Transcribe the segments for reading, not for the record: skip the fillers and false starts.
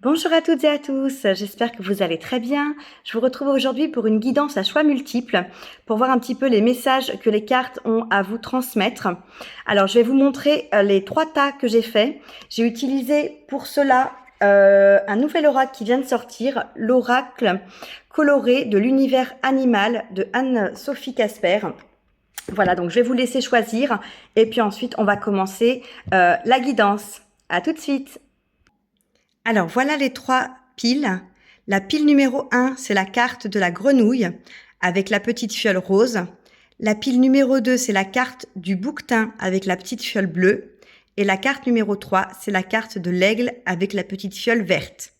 Bonjour à toutes et à tous, j'espère que vous allez très bien. Je vous retrouve aujourd'hui pour une guidance à choix multiples pour voir un petit peu les messages que les cartes ont à vous transmettre. Alors je vais vous montrer les 3 tas que j'ai fait. J'ai utilisé pour cela un nouvel oracle qui vient de sortir, l'oracle coloré de l'univers animal de Anne-Sophie Casper. Voilà, donc je vais vous laisser choisir et puis ensuite on va commencer la guidance. À tout de suite. Alors voilà les 3 piles. La pile numéro 1, c'est la carte de la grenouille avec la petite fiole rose. La pile numéro 2, c'est la carte du bouquetin avec la petite fiole bleue. Et la carte numéro 3, c'est la carte de l'aigle avec la petite fiole verte.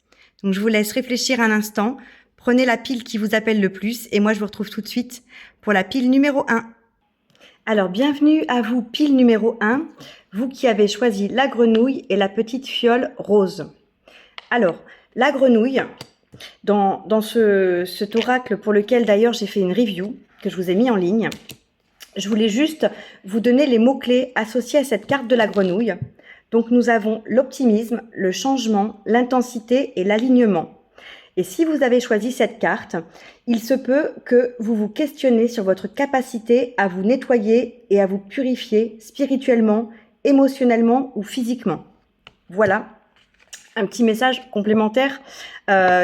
Donc je vous laisse réfléchir un instant. Prenez la pile qui vous appelle le plus et moi je vous retrouve tout de suite pour la pile numéro 1. Alors bienvenue à vous, pile numéro 1, vous qui avez choisi la grenouille et la petite fiole rose. Alors, la grenouille, dans cet oracle pour lequel d'ailleurs j'ai fait une review, que je vous ai mis en ligne, je voulais juste vous donner les mots-clés associés à cette carte de la grenouille. Donc nous avons l'optimisme, le changement, l'intensité et l'alignement. Et si vous avez choisi cette carte, il se peut que vous vous questionnez sur votre capacité à vous nettoyer et à vous purifier spirituellement, émotionnellement ou physiquement. Voilà un petit message complémentaire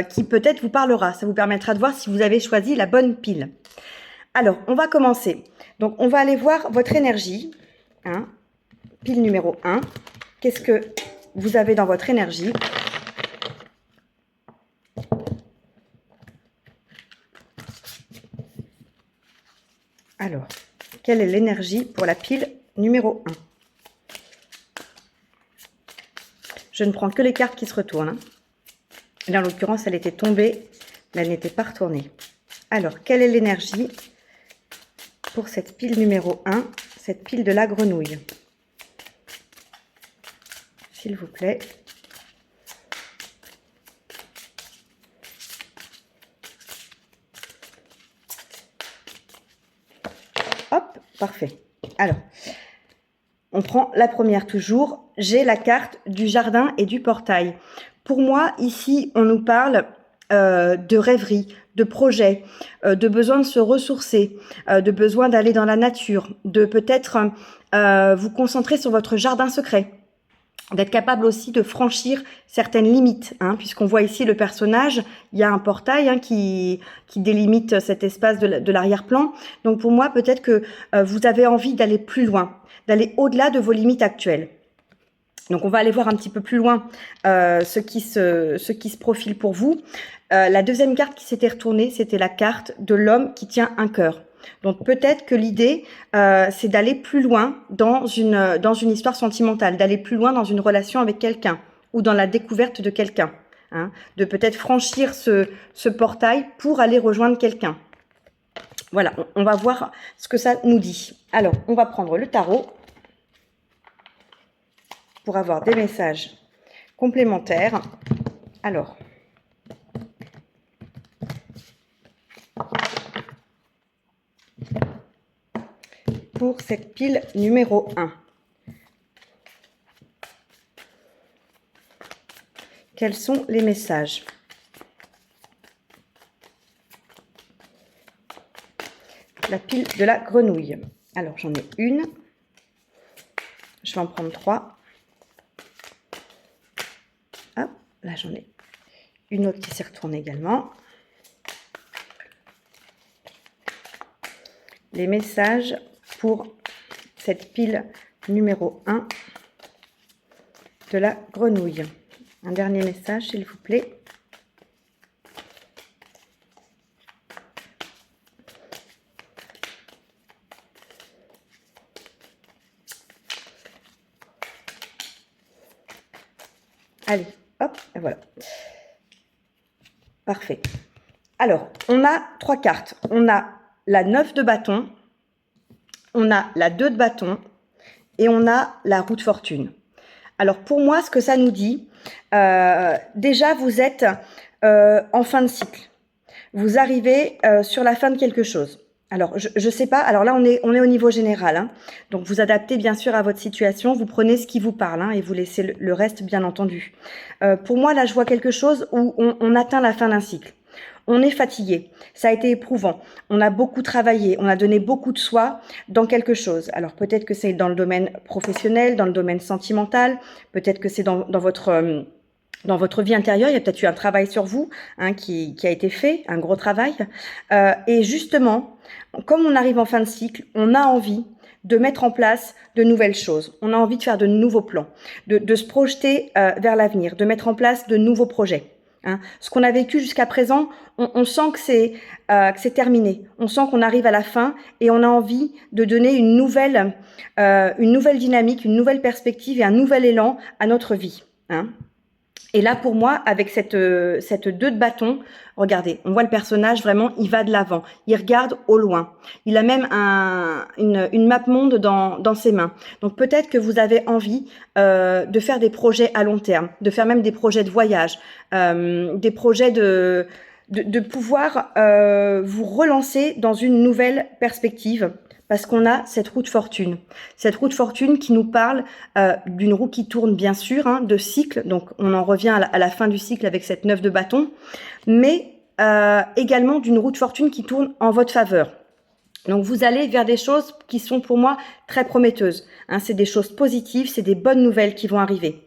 qui peut-être vous parlera. Ça vous permettra de voir si vous avez choisi la bonne pile. Alors, on va commencer. Donc, on va aller voir votre énergie. Hein, pile numéro 1. Qu'est-ce que vous avez dans votre énergie? Alors, quelle est l'énergie pour la pile numéro 1? Je ne prends que les cartes qui se retournent. Hein. Là, en l'occurrence, elle était tombée, mais elle n'était pas retournée. Alors, quelle est l'énergie pour cette pile numéro 1, cette pile de la grenouille? S'il vous plaît. Hop, parfait. Alors, on prend la première toujours. J'ai la carte du jardin et du portail. Pour moi, ici, on nous parle de rêverie, de projet, de besoin de se ressourcer, de besoin d'aller dans la nature, de peut-être vous concentrer sur votre jardin secret, d'être capable aussi de franchir certaines limites, hein, puisqu'on voit ici le personnage, il y a un portail hein, qui délimite cet espace de l'arrière-plan. Donc pour moi, peut-être que vous avez envie d'aller plus loin, d'aller au-delà de vos limites actuelles. Donc on va aller voir un petit peu plus loin ce qui se profile pour vous. La deuxième carte qui s'était retournée, c'était la carte de l'homme qui tient un cœur. Donc peut-être que l'idée, c'est d'aller plus loin dans une histoire sentimentale, d'aller plus loin dans une relation avec quelqu'un ou dans la découverte de quelqu'un. Hein, de peut-être franchir ce portail pour aller rejoindre quelqu'un. Voilà, on va voir ce que ça nous dit. Alors, on va prendre le tarot pour avoir des messages complémentaires. Alors, pour cette pile numéro 1, quels sont les messages? La pile de la grenouille. Alors, j'en ai une. Je vais en prendre 3. Hop, là j'en ai une autre qui s'est retournée également. Les messages pour cette pile numéro 1 de la grenouille. Un dernier message, s'il vous plaît. Allez, hop, et voilà. Parfait. Alors, on a 3 cartes. On a la 9 de bâton, on a la 2 de bâton et on a la roue de fortune. Alors, pour moi, ce que ça nous dit, déjà, vous êtes en fin de cycle. Vous arrivez sur la fin de quelque chose. Alors, je sais pas. Alors là, on est au niveau général, hein. Donc, vous adaptez bien sûr à votre situation. Vous prenez ce qui vous parle, hein, et vous laissez le reste, bien entendu. Pour moi, là, je vois quelque chose où on atteint la fin d'un cycle. On est fatigué. Ça a été éprouvant. On a beaucoup travaillé. On a donné beaucoup de soi dans quelque chose. Alors, peut-être que c'est dans le domaine professionnel, dans le domaine sentimental. Peut-être que c'est dans votre vie intérieure, il y a peut-être eu un travail sur vous, hein, qui a été fait, un gros travail. Et justement, comme on arrive en fin de cycle, on a envie de mettre en place de nouvelles choses. On a envie de faire de nouveaux plans, de se projeter vers l'avenir, de mettre en place de nouveaux projets. Hein. Ce qu'on a vécu jusqu'à présent, on sent que c'est terminé. On sent qu'on arrive à la fin et on a envie de donner une nouvelle dynamique, une nouvelle perspective et un nouvel élan à notre vie. Hein. Et là, pour moi, avec cette 2 de bâton, regardez, on voit le personnage vraiment, il va de l'avant. Il regarde au loin. Il a même une map monde dans ses mains. Donc peut-être que vous avez envie de faire des projets à long terme, de faire même des projets de voyage, des projets de pouvoir vous relancer dans une nouvelle perspective. Parce qu'on a cette roue de fortune. Cette roue de fortune qui nous parle d'une roue qui tourne bien sûr, hein, de cycle. Donc on en revient à la fin du cycle avec cette 9 de bâton. Mais également d'une roue de fortune qui tourne en votre faveur. Donc vous allez vers des choses qui sont pour moi très prometteuses. Hein, c'est des choses positives, c'est des bonnes nouvelles qui vont arriver.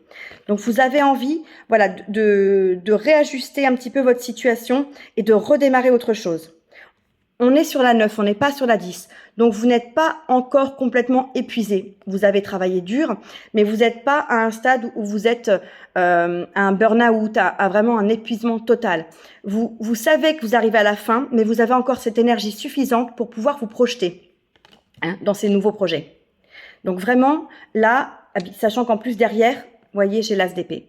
Donc vous avez envie, voilà, de réajuster un petit peu votre situation et de redémarrer autre chose. On est sur la 9, on n'est pas sur la 10. Donc, vous n'êtes pas encore complètement épuisé. Vous avez travaillé dur, mais vous n'êtes pas à un stade où vous êtes à un burn-out, à vraiment un épuisement total. Vous savez que vous arrivez à la fin, mais vous avez encore cette énergie suffisante pour pouvoir vous projeter, hein, dans ces nouveaux projets. Donc, vraiment, là, sachant qu'en plus derrière, vous voyez, j'ai l'as d'épée.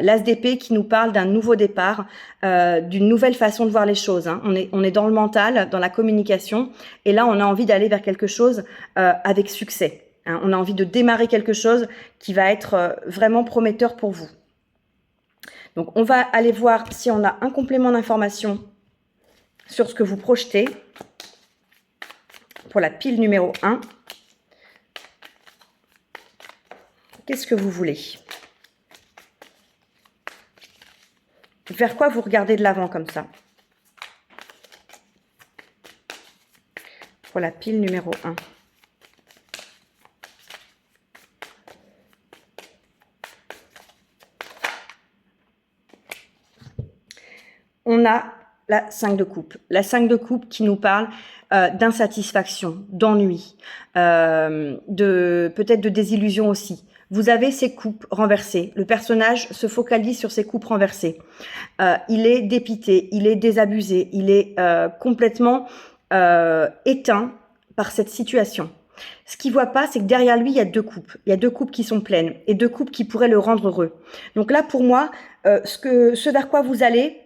L'as d'épée qui nous parle d'un nouveau départ, d'une nouvelle façon de voir les choses. Hein. On est dans le mental, dans la communication, et là on a envie d'aller vers quelque chose avec succès. Hein. On a envie de démarrer quelque chose qui va être vraiment prometteur pour vous. Donc on va aller voir si on a un complément d'information sur ce que vous projetez pour la pile numéro 1. Qu'est-ce que vous voulez ? Vers quoi vous regardez de l'avant comme ça? Pour la pile numéro 1. On a la 5 de coupe. La 5 de coupe qui nous parle d'insatisfaction, d'ennui, peut-être de désillusion aussi. Vous avez ces coupes renversées. Le personnage se focalise sur ces coupes renversées. Il est dépité, il est désabusé, il est complètement éteint par cette situation. Ce qu'il voit pas, c'est que derrière lui, il y a 2 coupes. Il y a 2 coupes qui sont pleines et 2 coupes qui pourraient le rendre heureux. Donc là, pour moi, ce vers quoi vous allez,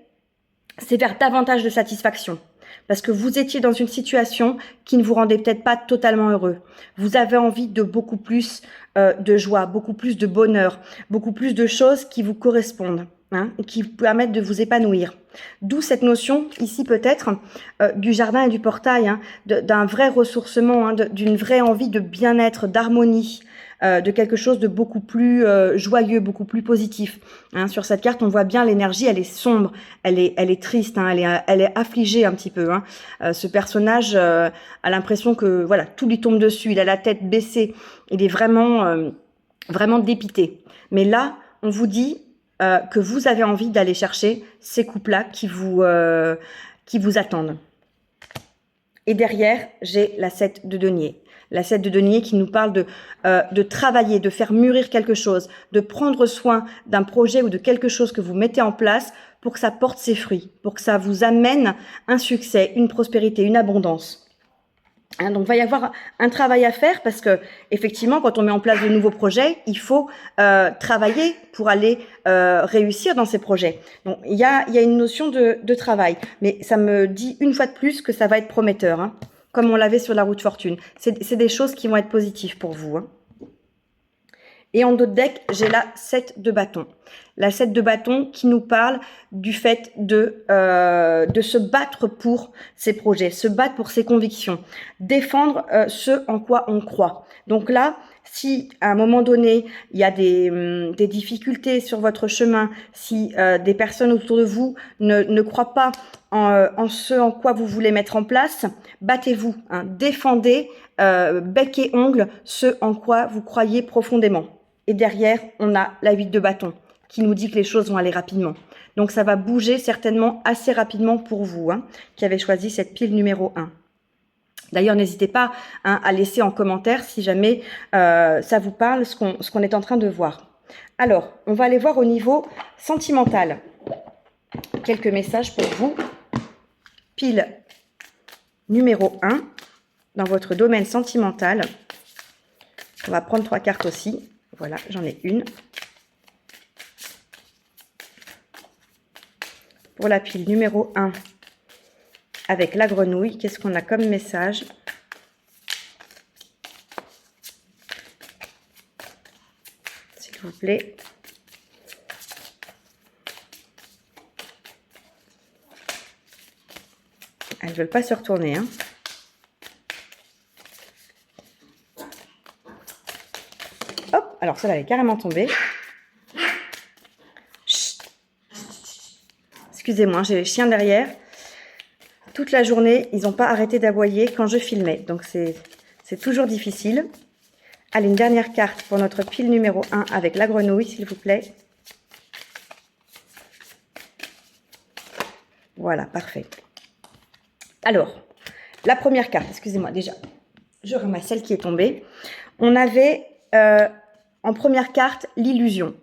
c'est vers davantage de satisfaction. Parce que vous étiez dans une situation qui ne vous rendait peut-être pas totalement heureux. Vous avez envie de beaucoup plus de joie, beaucoup plus de bonheur, beaucoup plus de choses qui vous correspondent, hein, et qui vous permettent de vous épanouir. D'où cette notion, ici peut-être, du jardin et du portail, hein, d'un vrai ressourcement, hein, d'une vraie envie de bien-être, d'harmonie, de quelque chose de beaucoup plus joyeux, beaucoup plus positif. Hein, sur cette carte, on voit bien l'énergie, elle est sombre, elle est triste, hein, elle est affligée un petit peu. Hein. Ce personnage a l'impression que voilà, tout lui tombe dessus, il a la tête baissée, il est vraiment dépité. Mais là, on vous dit que vous avez envie d'aller chercher ces coupes-là qui vous attendent. Et derrière, j'ai la 7 de denier. La 7 de denier qui nous parle de travailler, de faire mûrir quelque chose, de prendre soin d'un projet ou de quelque chose que vous mettez en place pour que ça porte ses fruits, pour que ça vous amène un succès, une prospérité, une abondance. Hein, donc, il va y avoir un travail à faire parce que, effectivement, quand on met en place de nouveaux projets, il faut travailler pour aller réussir dans ces projets. Donc, il y a une notion de travail. Mais ça me dit une fois de plus que ça va être prometteur, hein, comme on l'avait sur la roue de fortune. C'est des choses qui vont être positives pour vous. Hein. Et en dos de deck, j'ai la 7 de bâton. La 7 de bâton qui nous parle du fait de se battre pour ses projets, se battre pour ses convictions, défendre ce en quoi on croit. Donc là, si à un moment donné, il y a des difficultés sur votre chemin, si des personnes autour de vous ne croient pas en ce en quoi vous voulez mettre en place, battez-vous, hein, défendez bec et ongle ce en quoi vous croyez profondément. Et derrière, on a la 8 de bâton qui nous dit que les choses vont aller rapidement. Donc ça va bouger certainement assez rapidement pour vous, hein, qui avez choisi cette pile numéro 1. D'ailleurs, n'hésitez pas, hein, à laisser en commentaire si jamais ça vous parle, ce qu'on est en train de voir. Alors, on va aller voir au niveau sentimental. Quelques messages pour vous. Pile numéro 1, dans votre domaine sentimental. On va prendre 3 cartes aussi. Voilà, j'en ai une. Pour la pile numéro 1, avec la grenouille, qu'est-ce qu'on a comme message? S'il vous plaît. Elles ne veulent pas se retourner, hein. Hop, alors celle-là, elle est carrément tombée. Chut. Excusez-moi, j'ai les chiens derrière. Toute la journée, ils n'ont pas arrêté d'aboyer quand je filmais. Donc, c'est toujours difficile. Allez, une dernière carte pour notre pile numéro 1 avec la grenouille, s'il vous plaît. Voilà, parfait. Alors, la première carte, excusez-moi déjà, je ramasse celle qui est tombée. On avait en première carte l'illusion.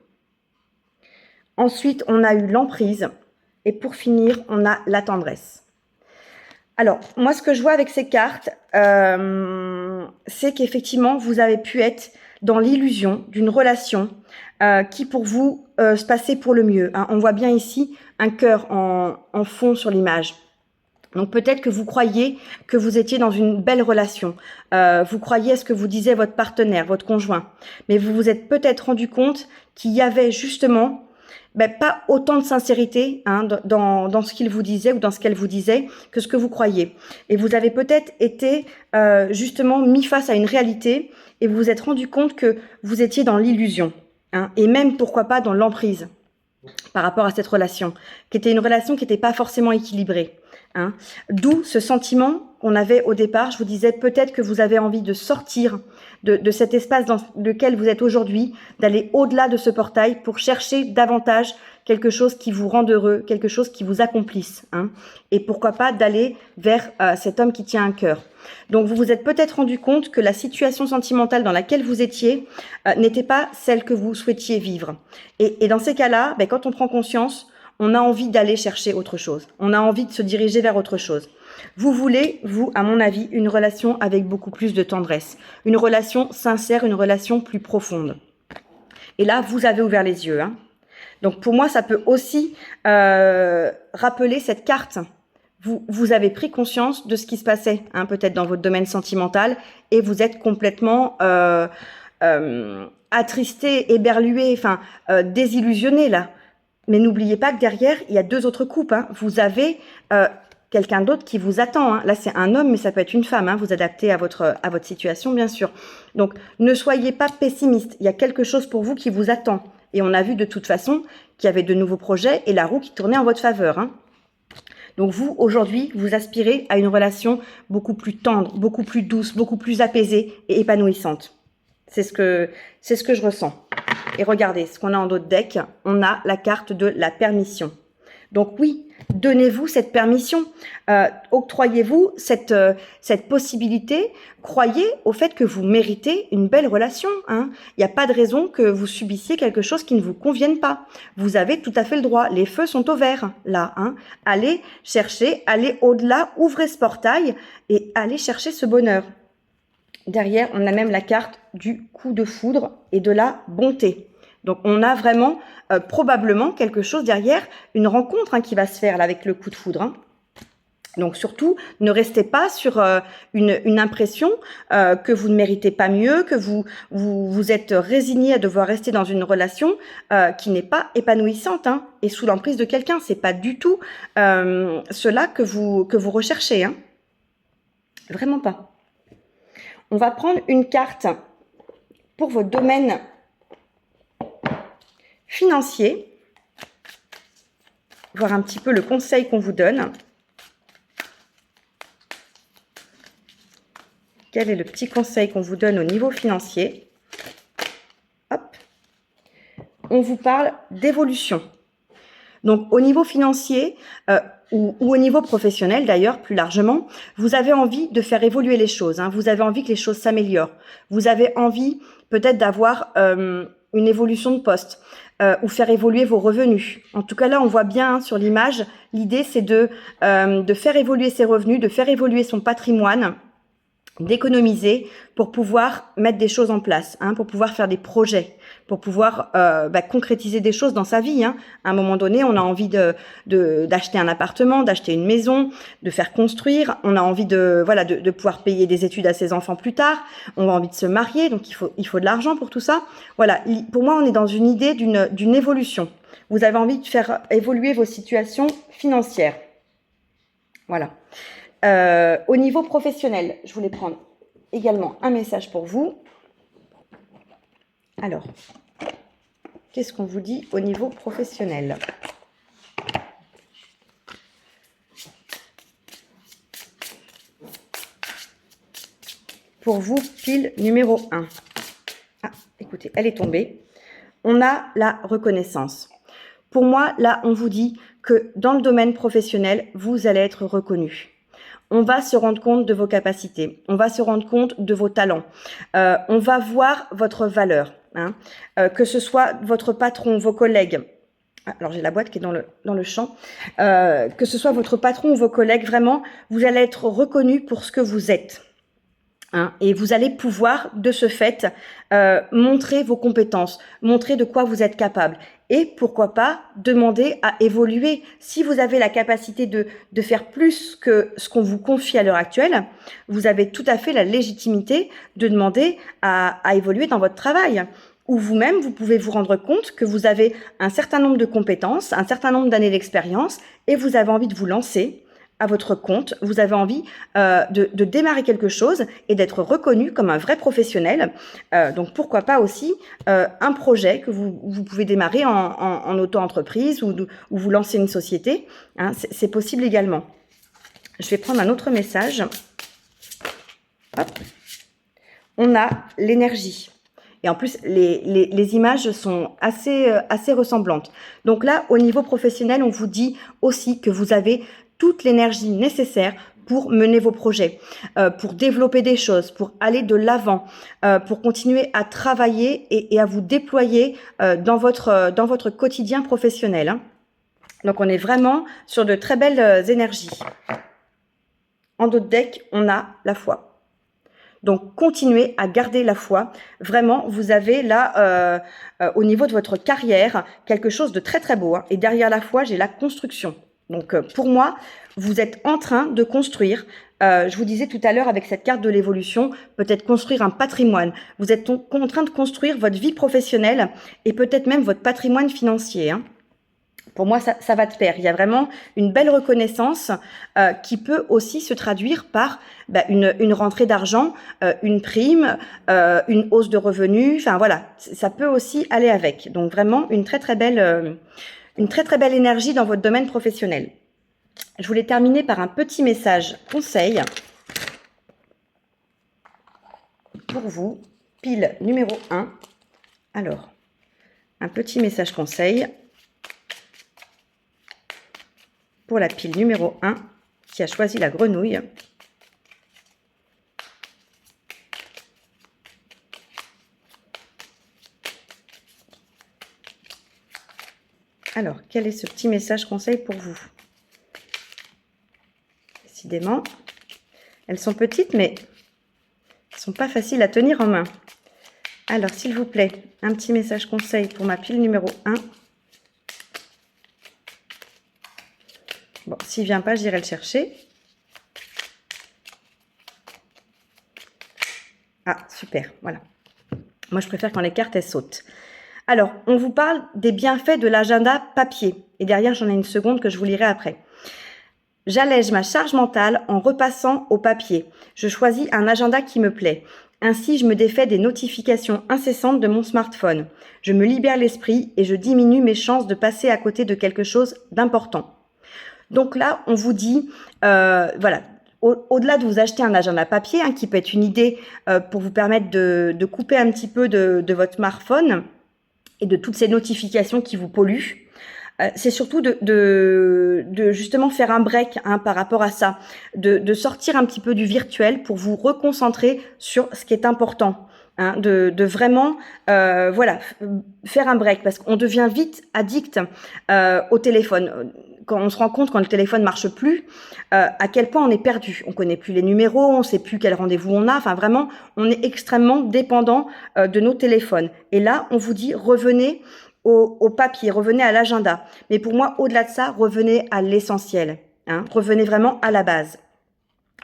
Ensuite, on a eu l'emprise. Et pour finir, on a la tendresse. Alors, moi, ce que je vois avec ces cartes, c'est qu'effectivement, vous avez pu être dans l'illusion d'une relation qui, pour vous, se passait pour le mieux, hein. On voit bien ici un cœur en fond sur l'image. Donc, peut-être que vous croyiez que vous étiez dans une belle relation. Vous croyiez à ce que vous disait votre partenaire, votre conjoint. Mais vous vous êtes peut-être rendu compte qu'il y avait justement pas autant de sincérité, hein, dans ce qu'il vous disait ou dans ce qu'elle vous disait que ce que vous croyez. Et vous avez peut-être été justement mis face à une réalité et vous vous êtes rendu compte que vous étiez dans l'illusion, hein, et même pourquoi pas dans l'emprise par rapport à cette relation, qui était une relation qui n'était pas forcément équilibrée, hein. D'où ce sentiment qu'on avait au départ. Je vous disais peut-être que vous avez envie de sortir de cet espace dans lequel vous êtes aujourd'hui, d'aller au-delà de ce portail pour chercher davantage quelque chose qui vous rende heureux, quelque chose qui vous accomplisse, hein, et pourquoi pas d'aller vers cet homme qui tient un cœur. Donc vous vous êtes peut-être rendu compte que la situation sentimentale dans laquelle vous étiez n'était pas celle que vous souhaitiez vivre. Et dans ces cas-là, quand on prend conscience, on a envie d'aller chercher autre chose. On a envie de se diriger vers autre chose. Vous voulez, vous, à mon avis, une relation avec beaucoup plus de tendresse. Une relation sincère, une relation plus profonde. Et là, vous avez ouvert les yeux, hein. Donc pour moi, ça peut aussi rappeler cette carte. Vous avez pris conscience de ce qui se passait, hein, peut-être dans votre domaine sentimental, et vous êtes complètement attristé, éberlué, désillusionné là. Mais n'oubliez pas que derrière, il y a 2 autres coupes, hein. Vous avez quelqu'un d'autre qui vous attend, hein. Là, c'est un homme, mais ça peut être une femme, hein. Vous adaptez à votre situation, bien sûr. Donc, ne soyez pas pessimiste. Il y a quelque chose pour vous qui vous attend. Et on a vu de toute façon qu'il y avait de nouveaux projets et la roue qui tournait en votre faveur, hein. Donc, vous, aujourd'hui, vous aspirez à une relation beaucoup plus tendre, beaucoup plus douce, beaucoup plus apaisée et épanouissante. C'est ce que je ressens. Et regardez, ce qu'on a en dos de deck, on a la carte de la permission. Donc oui, donnez-vous cette permission, octroyez-vous cette possibilité, croyez au fait que vous méritez une belle relation, hein. Il n'y a pas de raison que vous subissiez quelque chose qui ne vous convienne pas. Vous avez tout à fait le droit, les feux sont au vert, là, hein. Allez chercher, allez au-delà, ouvrez ce portail et allez chercher ce bonheur. Derrière, on a même la carte du coup de foudre et de la bonté. Donc, on a vraiment probablement quelque chose derrière, une rencontre, hein, qui va se faire là avec le coup de foudre, hein. Donc surtout, ne restez pas sur une impression que vous ne méritez pas mieux, que vous êtes résigné à devoir rester dans une relation qui n'est pas épanouissante, hein, et sous l'emprise de quelqu'un. C'est pas du tout cela que vous recherchez, hein. Vraiment pas. On va prendre une carte pour votre domaine financier, voir un petit peu le conseil qu'on vous donne. Quel est le petit conseil qu'on vous donne au niveau financier? Hop. On vous parle d'évolution. Donc, au niveau financier ou au niveau professionnel, d'ailleurs, plus largement, vous avez envie de faire évoluer les choses, hein. Vous avez envie que les choses s'améliorent. Vous avez envie peut-être d'avoir une évolution de poste ou faire évoluer vos revenus. En tout cas, là, on voit bien, hein, sur l'image, l'idée, c'est de faire évoluer ses revenus, de faire évoluer son patrimoine, d'économiser pour pouvoir mettre des choses en place, hein, pour pouvoir faire des projets, pour pouvoir concrétiser des choses dans sa vie, hein. À un moment donné, on a envie d'acheter un appartement, d'acheter une maison, de faire construire. On a envie de pouvoir payer des études à ses enfants plus tard. On a envie de se marier, donc il faut de l'argent pour tout ça. Voilà, pour moi, on est dans une idée d'une évolution. Vous avez envie de faire évoluer vos situations financières. Voilà. Au niveau professionnel, je voulais prendre également un message pour vous. Alors, qu'est-ce qu'on vous dit au niveau professionnel? Pour vous, pile numéro 1. Ah, écoutez, elle est tombée. On a la reconnaissance. Pour moi, là, on vous dit que dans le domaine professionnel, vous allez être reconnu. On va se rendre compte de vos capacités, on va se rendre compte de vos talents, on va voir votre valeur, hein, que ce soit votre patron, vos collègues. Alors j'ai la boîte qui est dans le champ. Que ce soit votre patron ou vos collègues, vraiment, vous allez être reconnu pour ce que vous êtes. Hein, et vous allez pouvoir, de ce fait, montrer vos compétences, montrer de quoi vous êtes capable. Et pourquoi pas demander à évoluer. Si vous avez la capacité de faire plus que ce qu'on vous confie à l'heure actuelle, vous avez tout à fait la légitimité de demander à évoluer dans votre travail. Ou vous-même, vous pouvez vous rendre compte que vous avez un certain nombre de compétences, un certain nombre d'années d'expérience, et vous avez envie de vous lancer à votre compte, vous avez envie de démarrer quelque chose et d'être reconnu comme un vrai professionnel. Donc pourquoi pas aussi un projet que vous pouvez démarrer en auto-entreprise ou vous lancer une société, hein, c'est possible également. Je vais prendre un autre message. Hop. On a l'énergie. Et en plus, les images sont assez ressemblantes. Donc là, au niveau professionnel, on vous dit aussi que vous avez toute l'énergie nécessaire pour mener vos projets, pour développer des choses, pour aller de l'avant, pour continuer à travailler et à vous déployer dans votre quotidien professionnel, hein. Donc, on est vraiment sur de très belles énergies. En dos de deck, on a la foi. Donc, continuez à garder la foi. Vraiment, vous avez là, au niveau de votre carrière, quelque chose de très, très beau, hein. Et derrière la foi, j'ai la construction. Donc, pour moi, vous êtes en train de construire, je vous disais tout à l'heure avec cette carte de l'évolution, peut-être construire un patrimoine. Vous êtes en train de construire votre vie professionnelle et peut-être même votre patrimoine financier, hein. Pour moi, ça va de pair. Il y a vraiment une belle reconnaissance qui peut aussi se traduire par une rentrée d'argent, une prime, une hausse de revenus. Enfin voilà, ça peut aussi aller avec. Donc vraiment une très très belle énergie dans votre domaine professionnel. Je voulais terminer par un petit message conseil pour vous, pile numéro 1. Alors, un petit message conseil pour la pile numéro 1 qui a choisi la grenouille. Alors, quel est ce petit message conseil pour vous? Décidément, elles sont petites, mais elles ne sont pas faciles à tenir en main. Alors, s'il vous plaît, un petit message conseil pour ma pile numéro 1. Bon, s'il ne vient pas, j'irai le chercher. Ah, super, voilà. Moi, je préfère quand les cartes, elles sautent. Alors, on vous parle des bienfaits de l'agenda papier. Et derrière, j'en ai une seconde que je vous lirai après. J'allège ma charge mentale en repassant au papier. Je choisis un agenda qui me plaît. Ainsi, je me défais des notifications incessantes de mon smartphone. Je me libère l'esprit et je diminue mes chances de passer à côté de quelque chose d'important. Donc là, on vous dit, voilà, au-delà de vous acheter un agenda papier, hein, qui peut être une idée pour vous permettre de couper un petit peu de votre smartphone et de toutes ces notifications qui vous polluent, c'est surtout de justement faire un break, hein, par rapport à ça, de sortir un petit peu du virtuel pour vous reconcentrer sur ce qui est important. Hein, de vraiment voilà, faire un break, parce qu'on devient vite addict au téléphone. Quand on se rend compte, quand le téléphone marche plus, à quel point on est perdu. On connaît plus les numéros, on sait plus quel rendez-vous on a. Enfin, vraiment, on est extrêmement dépendant de nos téléphones. Et là, on vous dit, revenez au papier, revenez à l'agenda. Mais pour moi, au-delà de ça, revenez à l'essentiel. Hein, revenez vraiment à la base.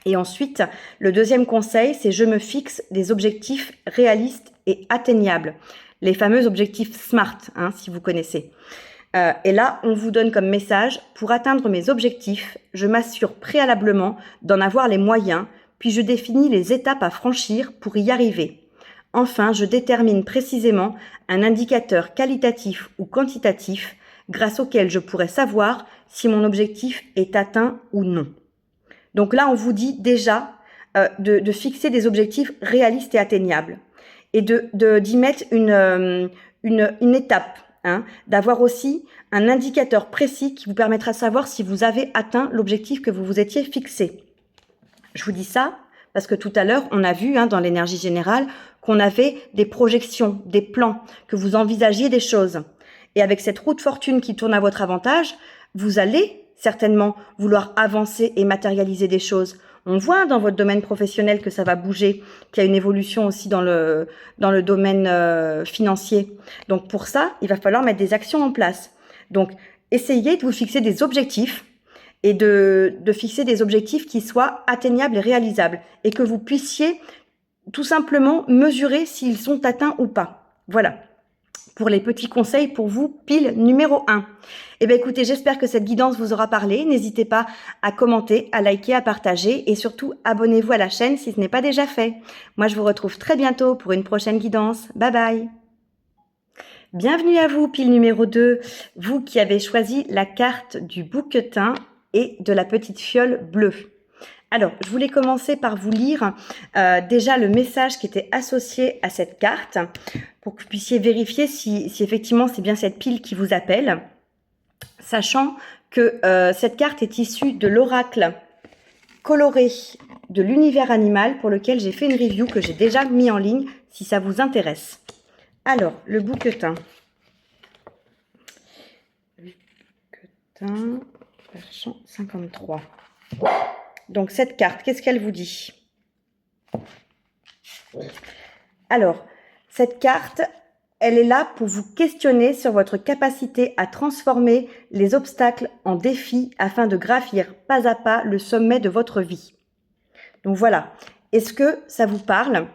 Et ensuite, le deuxième conseil, c'est je me fixe des objectifs réalistes et atteignables. Les fameux objectifs SMART, hein, si vous connaissez. Et là, on vous donne comme message, pour atteindre mes objectifs, je m'assure préalablement d'en avoir les moyens, puis je définis les étapes à franchir pour y arriver. Enfin, je détermine précisément un indicateur qualitatif ou quantitatif grâce auquel je pourrais savoir si mon objectif est atteint ou non. Donc là, on vous dit déjà de fixer des objectifs réalistes et atteignables et d'y mettre une étape. Hein, d'avoir aussi un indicateur précis qui vous permettra de savoir si vous avez atteint l'objectif que vous vous étiez fixé. Je vous dis ça parce que tout à l'heure, on a vu, hein, dans l'énergie générale qu'on avait des projections, des plans, que vous envisagiez des choses. Et avec cette roue de fortune qui tourne à votre avantage, vous allez certainement vouloir avancer et matérialiser des choses. On voit dans votre domaine professionnel que ça va bouger, qu'il y a une évolution aussi dans le domaine financier. Donc pour ça, il va falloir mettre des actions en place. Donc essayez de vous fixer des objectifs et de fixer des objectifs qui soient atteignables et réalisables et que vous puissiez tout simplement mesurer s'ils sont atteints ou pas. Voilà. Pour les petits conseils pour vous, pile numéro 1. Eh bien écoutez, j'espère que cette guidance vous aura parlé. N'hésitez pas à commenter, à liker, à partager et surtout abonnez-vous à la chaîne si ce n'est pas déjà fait. Moi je vous retrouve très bientôt pour une prochaine guidance. Bye bye. Bienvenue à vous, pile numéro 2, vous qui avez choisi la carte du bouquetin et de la petite fiole bleue. Alors, je voulais commencer par vous lire déjà le message qui était associé à cette carte pour que vous puissiez vérifier si effectivement c'est bien cette pile qui vous appelle, sachant que cette carte est issue de l'oracle coloré de l'univers animal pour lequel j'ai fait une review que j'ai déjà mis en ligne si ça vous intéresse. Alors, le bouquetin. Bouquetin, version 53. Donc, cette carte, qu'est-ce qu'elle vous dit? Alors, cette carte, elle est là pour vous questionner sur votre capacité à transformer les obstacles en défis afin de gravir pas à pas le sommet de votre vie. Donc voilà, est-ce que ça vous parle?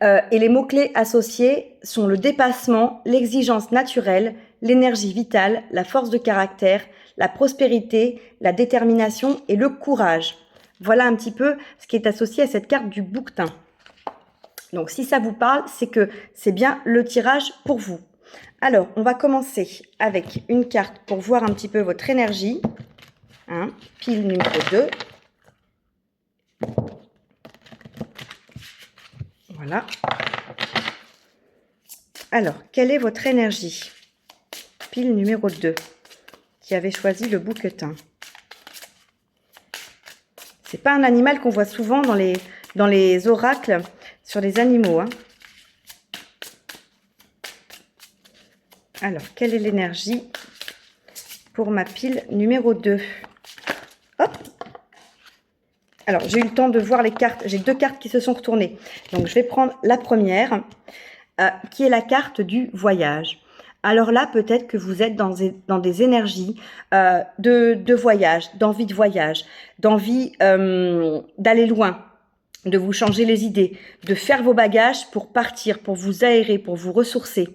Et les mots-clés associés sont le dépassement, l'exigence naturelle, l'énergie vitale, la force de caractère, la prospérité, la détermination et le courage. Voilà un petit peu ce qui est associé à cette carte du bouquetin. Donc si ça vous parle, c'est que c'est bien le tirage pour vous. Alors, on va commencer avec une carte pour voir un petit peu votre énergie. Hein, pile numéro 2. Voilà. Alors, quelle est votre énergie? Pile numéro 2, qui avait choisi le bouquetin. C'est pas un animal qu'on voit souvent dans les oracles sur les animaux. Hein. Alors, quelle est l'énergie pour ma pile numéro 2? Hop! Alors, j'ai eu le temps de voir les cartes. J'ai 2 cartes qui se sont retournées. Donc, je vais prendre la première, qui est la carte du voyage. Alors là, peut-être que vous êtes dans des énergies de voyage, d'envie de voyage, d'envie d'aller loin, de vous changer les idées, de faire vos bagages pour partir, pour vous aérer, pour vous ressourcer.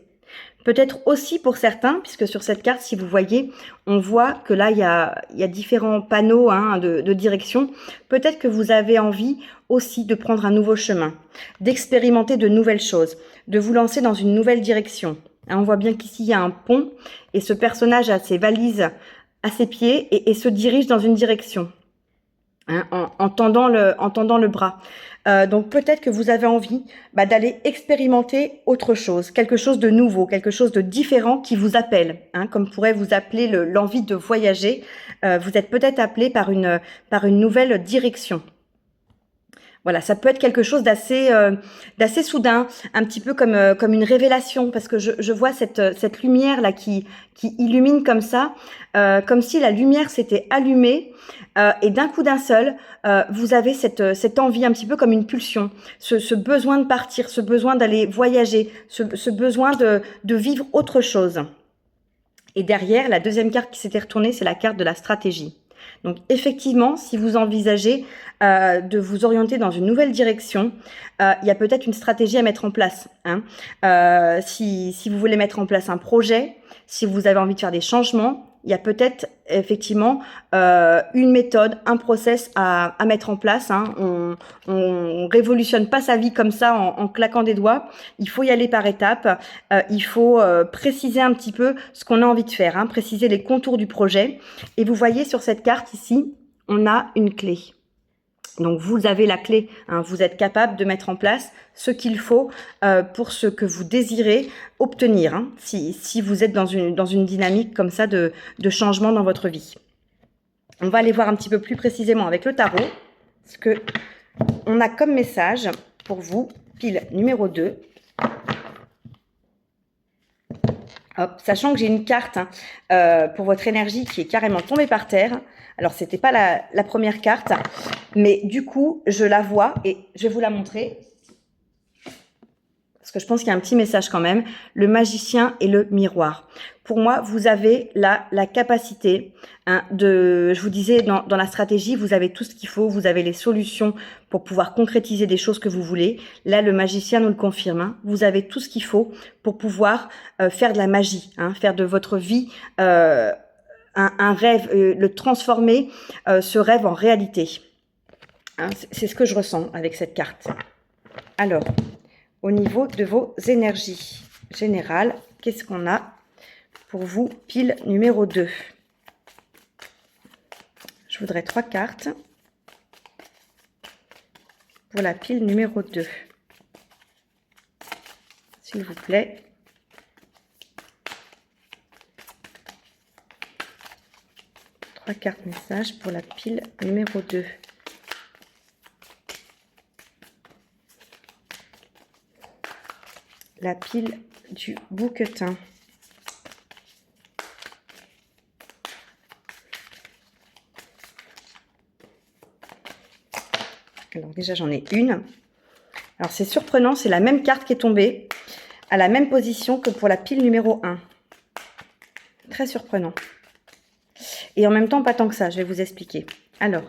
Peut-être aussi pour certains, puisque sur cette carte, si vous voyez, on voit que là, il y a différents panneaux de direction. Peut-être que vous avez envie aussi de prendre un nouveau chemin, d'expérimenter de nouvelles choses, de vous lancer dans une nouvelle direction. On voit bien qu'ici, il y a un pont et ce personnage a ses valises à ses pieds et se dirige dans une direction. En tendant le bras. Donc peut-être que vous avez envie d'aller expérimenter autre chose, quelque chose de nouveau, quelque chose de différent qui vous appelle, comme pourrait vous appeler l'envie de voyager. Vous êtes peut-être appelé par une nouvelle direction. Voilà, ça peut être quelque chose d'assez soudain, un petit peu comme une révélation, parce que je vois cette lumière là qui illumine comme ça, comme si la lumière s'était allumée et d'un coup d'un seul, vous avez cette envie un petit peu comme une pulsion, ce besoin de partir, ce besoin d'aller voyager, ce besoin de vivre autre chose. Et derrière, la deuxième carte qui s'était retournée, c'est la carte de la stratégie. Donc effectivement, si vous envisagez de vous orienter dans une nouvelle direction, il y a peut-être une stratégie à mettre en place. Si vous voulez mettre en place un projet, si vous avez envie de faire des changements, il y a peut-être effectivement une méthode, un process à mettre en place. On révolutionne pas sa vie comme ça en claquant des doigts. Il faut y aller par étapes. Il faut préciser un petit peu ce qu'on a envie de faire, préciser les contours du projet. Et vous voyez sur cette carte ici, on a une clé. Donc vous avez la clé, vous êtes capable de mettre en place ce qu'il faut pour ce que vous désirez obtenir, si vous êtes dans une dynamique comme ça de changement dans votre vie. On va aller voir un petit peu plus précisément avec le tarot ce que on a comme message pour vous, pile numéro 2. Hop, sachant que j'ai une carte pour votre énergie qui est carrément tombée par terre. Alors, c'était pas la première carte, mais du coup, je la vois et je vais vous la montrer. Parce que je pense qu'il y a un petit message quand même. Le magicien et le miroir. Pour moi, vous avez la capacité je vous disais, dans la stratégie, vous avez tout ce qu'il faut. Vous avez les solutions pour pouvoir concrétiser des choses que vous voulez. Là, le magicien nous le confirme. Vous avez tout ce qu'il faut pour pouvoir faire de la magie, faire de votre vie un rêve, le transformer, ce rêve en réalité. C'est ce que je ressens avec cette carte. Alors, au niveau de vos énergies générales, qu'est-ce qu'on a pour vous, pile numéro 2? Je voudrais 3 cartes pour la pile numéro 2. S'il vous plaît. Trois cartes messages pour la pile numéro 2. La pile du bouquetin. Alors déjà j'en ai une. Alors c'est surprenant, c'est la même carte qui est tombée à la même position que pour la pile numéro 1. Très surprenant. Et en même temps pas tant que ça, je vais vous expliquer. Alors,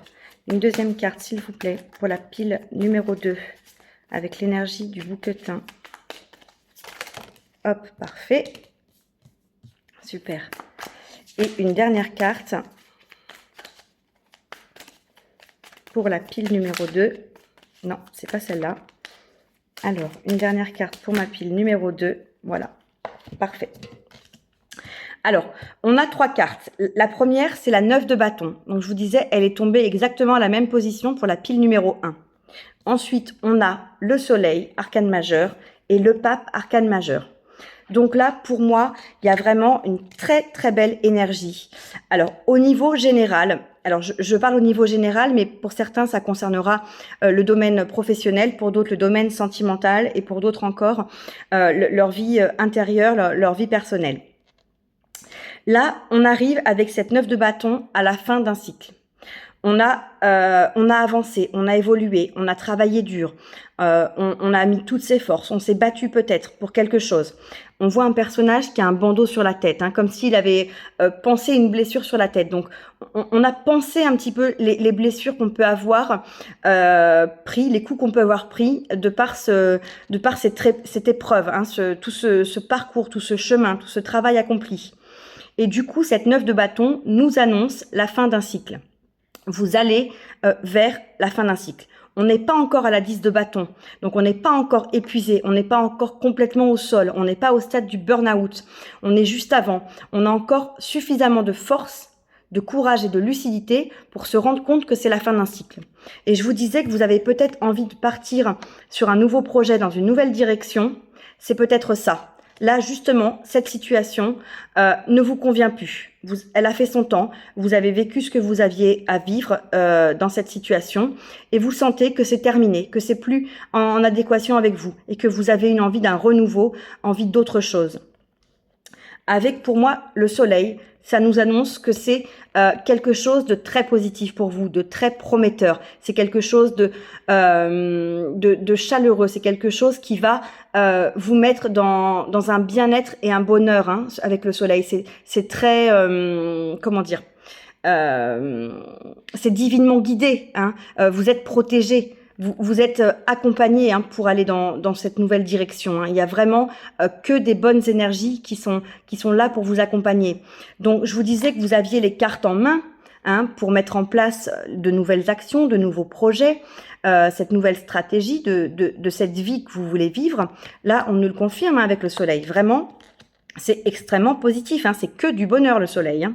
une deuxième carte s'il vous plaît pour la pile numéro 2 avec l'énergie du bouquetin. Hop, parfait. Super. Et une dernière carte pour la pile numéro 2. Non, c'est pas celle-là. Alors, une dernière carte pour ma pile numéro 2. Voilà, parfait. Alors, on a 3 cartes. La première, c'est la 9 de bâton. Donc, je vous disais, elle est tombée exactement à la même position pour la pile numéro 1. Ensuite, on a le soleil, arcane majeur, et le pape, arcane majeur. Donc là, pour moi, il y a vraiment une très très belle énergie. Alors, au niveau général, alors je parle au niveau général, mais pour certains, ça concernera le domaine professionnel, pour d'autres, le domaine sentimental, et pour d'autres encore, leur vie intérieure, leur vie personnelle. Là, on arrive avec cette 9 de bâton à la fin d'un cycle. on a avancé, on a évolué, on a travaillé dur, on a mis toutes ses forces, on s'est battu peut-être pour quelque chose. On voit un personnage qui a un bandeau sur la tête, hein, comme s'il avait pensé une blessure sur la tête. Donc, on a pensé un petit peu les blessures qu'on peut avoir pris, les coups qu'on peut avoir pris de par cette épreuve, hein, tout ce parcours, tout ce chemin, tout ce travail accompli. Et du coup, cette 9 de bâton nous annonce la fin d'un cycle. Vous allez vers la fin d'un cycle. On n'est pas encore à la 10 de bâton, donc on n'est pas encore épuisé, on n'est pas encore complètement au sol, on n'est pas au stade du burn-out, on est juste avant. On a encore suffisamment de force, de courage et de lucidité pour se rendre compte que c'est la fin d'un cycle. Et je vous disais que vous avez peut-être envie de partir sur un nouveau projet dans une nouvelle direction, c'est peut-être ça. Là, justement, cette situation ne vous convient plus. Elle a fait son temps, vous avez vécu ce que vous aviez à vivre dans cette situation et vous sentez que c'est terminé, que c'est plus en adéquation avec vous et que vous avez une envie d'un renouveau, envie d'autre chose. Avec, pour moi, le soleil, ça nous annonce que c'est quelque chose de très positif pour vous, de très prometteur. C'est quelque chose de chaleureux. C'est quelque chose qui va vous mettre dans un bien-être et un bonheur, hein, avec le soleil. C'est très, comment dire, c'est divinement guidé, hein. Vous êtes protégé. Vous êtes accompagné, hein, pour aller dans cette nouvelle direction, hein. Il y a vraiment que des bonnes énergies qui sont là pour vous accompagner. Donc, je vous disais que vous aviez les cartes en main, hein, pour mettre en place de nouvelles actions, de nouveaux projets, cette nouvelle stratégie de cette vie que vous voulez vivre. Là, on nous le confirme, hein, avec le soleil. Vraiment, c'est extrêmement positif, hein, c'est que du bonheur le soleil, hein.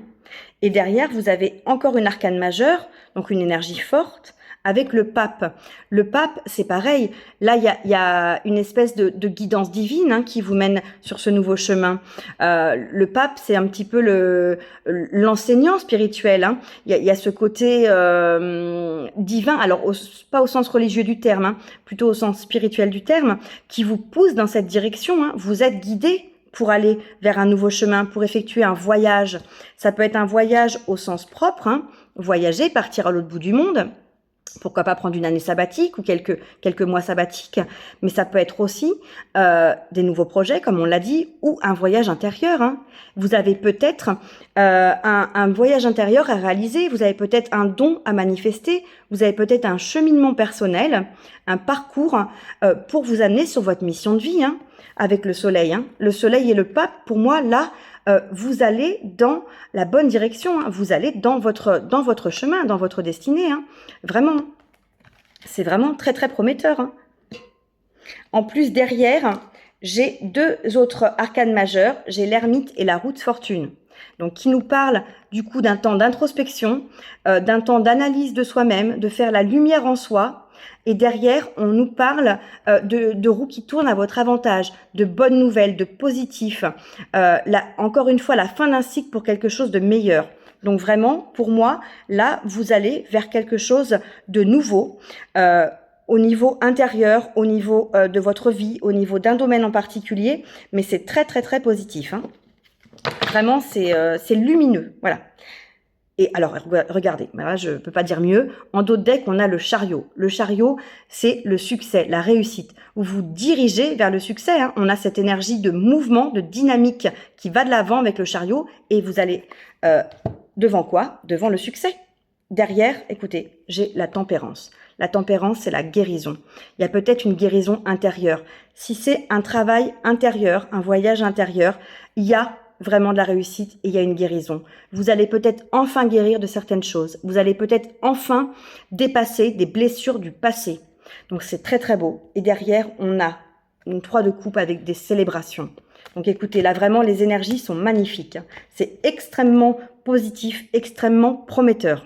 Et derrière, vous avez encore une arcane majeure, donc une énergie forte, avec le pape. Le pape, c'est pareil. Là, il y a une espèce de guidance divine, hein, qui vous mène sur ce nouveau chemin. Le pape, c'est un petit peu l'enseignant spirituel, hein. Il y a ce côté divin, alors pas au sens religieux du terme, hein, plutôt au sens spirituel du terme, qui vous pousse dans cette direction, hein. Vous êtes guidé pour aller vers un nouveau chemin, pour effectuer un voyage. Ça peut être un voyage au sens propre, hein, voyager, partir à l'autre bout du monde. Pourquoi pas prendre une année sabbatique ou quelques mois sabbatiques, mais ça peut être aussi des nouveaux projets, comme on l'a dit, ou un voyage intérieur, hein. Vous avez peut-être un voyage intérieur à réaliser, vous avez peut-être un don à manifester, vous avez peut-être un cheminement personnel, un parcours pour vous amener sur votre mission de vie, hein, avec le soleil, hein. Le soleil et le pape, pour moi, là, vous allez dans la bonne direction, hein. Vous allez dans votre chemin, dans votre destinée, hein. Vraiment, c'est vraiment très très prometteur, hein. En plus, derrière, j'ai deux autres arcanes majeures, j'ai l'ermite et la roue de fortune. Donc, qui nous parlent du coup d'un temps d'introspection, d'un temps d'analyse de soi-même, de faire la lumière en soi. Et derrière, on nous parle de roues qui tournent à votre avantage, de bonnes nouvelles, de positif. Encore une fois, la fin d'un cycle pour quelque chose de meilleur. Donc vraiment, pour moi, là, vous allez vers quelque chose de nouveau, au niveau intérieur, au niveau de votre vie, au niveau d'un domaine en particulier. Mais c'est très, très, très positif, hein. Vraiment, c'est lumineux, voilà. Et alors, regardez, là, je ne peux pas dire mieux. En dos de deck, on a le chariot. Le chariot, c'est le succès, la réussite. Vous vous dirigez vers le succès, hein. On a cette énergie de mouvement, de dynamique qui va de l'avant avec le chariot. Et vous allez devant quoi? Devant le succès. Derrière, écoutez, j'ai la tempérance. La tempérance, c'est la guérison. Il y a peut-être une guérison intérieure. Si c'est un travail intérieur, un voyage intérieur, il y a vraiment de la réussite et il y a une guérison. Vous allez peut-être enfin guérir de certaines choses. Vous allez peut-être enfin dépasser des blessures du passé. Donc c'est très très beau. Et derrière, on a une 3 de coupe avec des célébrations. Donc écoutez, là vraiment les énergies sont magnifiques. C'est extrêmement positif, extrêmement prometteur.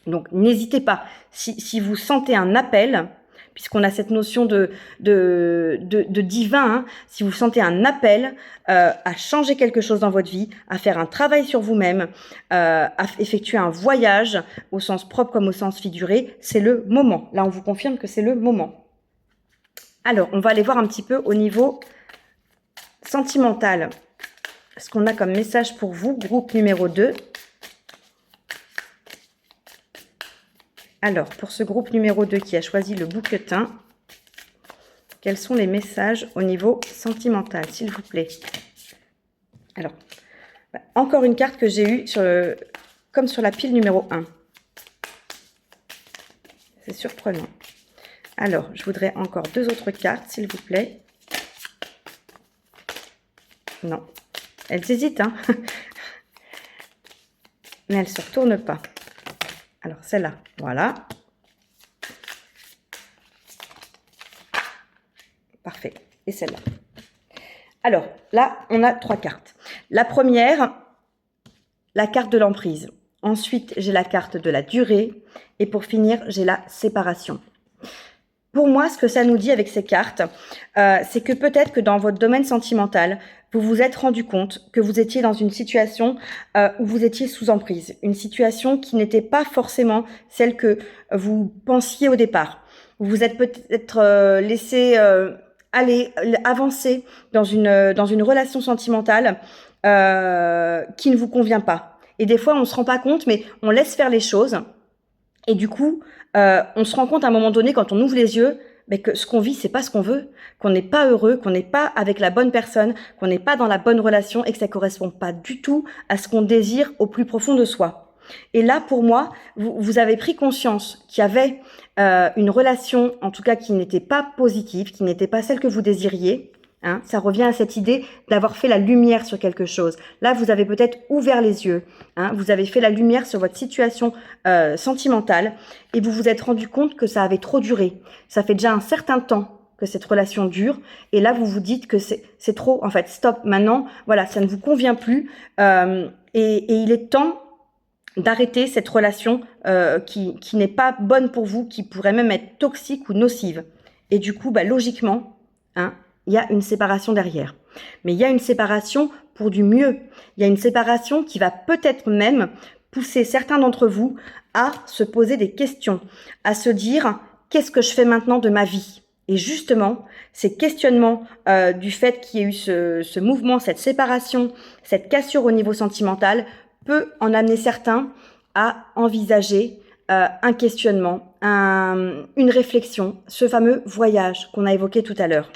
Donc n'hésitez pas, si vous sentez un appel, puisqu'on a cette notion de divin, hein, si vous sentez un appel à changer quelque chose dans votre vie, à faire un travail sur vous-même, à effectuer un voyage au sens propre comme au sens figuré, c'est le moment. Là, on vous confirme que c'est le moment. Alors, on va aller voir un petit peu au niveau sentimental. Ce qu'on a comme message pour vous, groupe numéro 2. Alors, pour ce groupe numéro 2 qui a choisi le bouquetin, quels sont les messages au niveau sentimental, s'il vous plaît? Alors, encore une carte que j'ai eue comme sur la pile numéro 1. C'est surprenant. Alors, je voudrais encore 2 autres cartes, s'il vous plaît. Non, elles hésitent, hein. Mais elles ne se retournent pas. Alors, celle-là, voilà. Parfait. Et celle-là. Alors, là, on a 3 cartes. La première, la carte de l'emprise. Ensuite, j'ai la carte de la durée. Et pour finir, j'ai la séparation. Pour moi, ce que ça nous dit avec ces cartes, c'est que peut-être que dans votre domaine sentimental, vous vous êtes rendu compte que vous étiez dans une situation où vous étiez sous emprise. Une situation qui n'était pas forcément celle que vous pensiez au départ. Vous vous êtes peut-être laissé avancer dans une relation sentimentale qui ne vous convient pas. Et des fois, on ne se rend pas compte, mais on laisse faire les choses. Et du coup, on se rend compte à un moment donné, quand on ouvre les yeux, mais que ce qu'on vit, c'est pas ce qu'on veut, qu'on n'est pas heureux, qu'on n'est pas avec la bonne personne, qu'on n'est pas dans la bonne relation et que ça correspond pas du tout à ce qu'on désire au plus profond de soi. Et là, pour moi, vous avez pris conscience qu'il y avait une relation, en tout cas qui n'était pas positive, qui n'était pas celle que vous désiriez. Hein, ça revient à cette idée d'avoir fait la lumière sur quelque chose. Là, vous avez peut-être ouvert les yeux. Hein, vous avez fait la lumière sur votre situation sentimentale et vous vous êtes rendu compte que ça avait trop duré. Ça fait déjà un certain temps que cette relation dure et là, vous vous dites que c'est trop. En fait, stop, maintenant, voilà, ça ne vous convient plus et il est temps d'arrêter cette relation qui n'est pas bonne pour vous, qui pourrait même être toxique ou nocive. Et du coup, logiquement, hein, il y a une séparation derrière. Mais il y a une séparation pour du mieux. Il y a une séparation qui va peut-être même pousser certains d'entre vous à se poser des questions, à se dire « qu'est-ce que je fais maintenant de ma vie ?» Et justement, ces questionnements du fait qu'il y ait eu ce mouvement, cette séparation, cette cassure au niveau sentimental, peut en amener certains à envisager un questionnement, une réflexion, ce fameux voyage qu'on a évoqué tout à l'heure.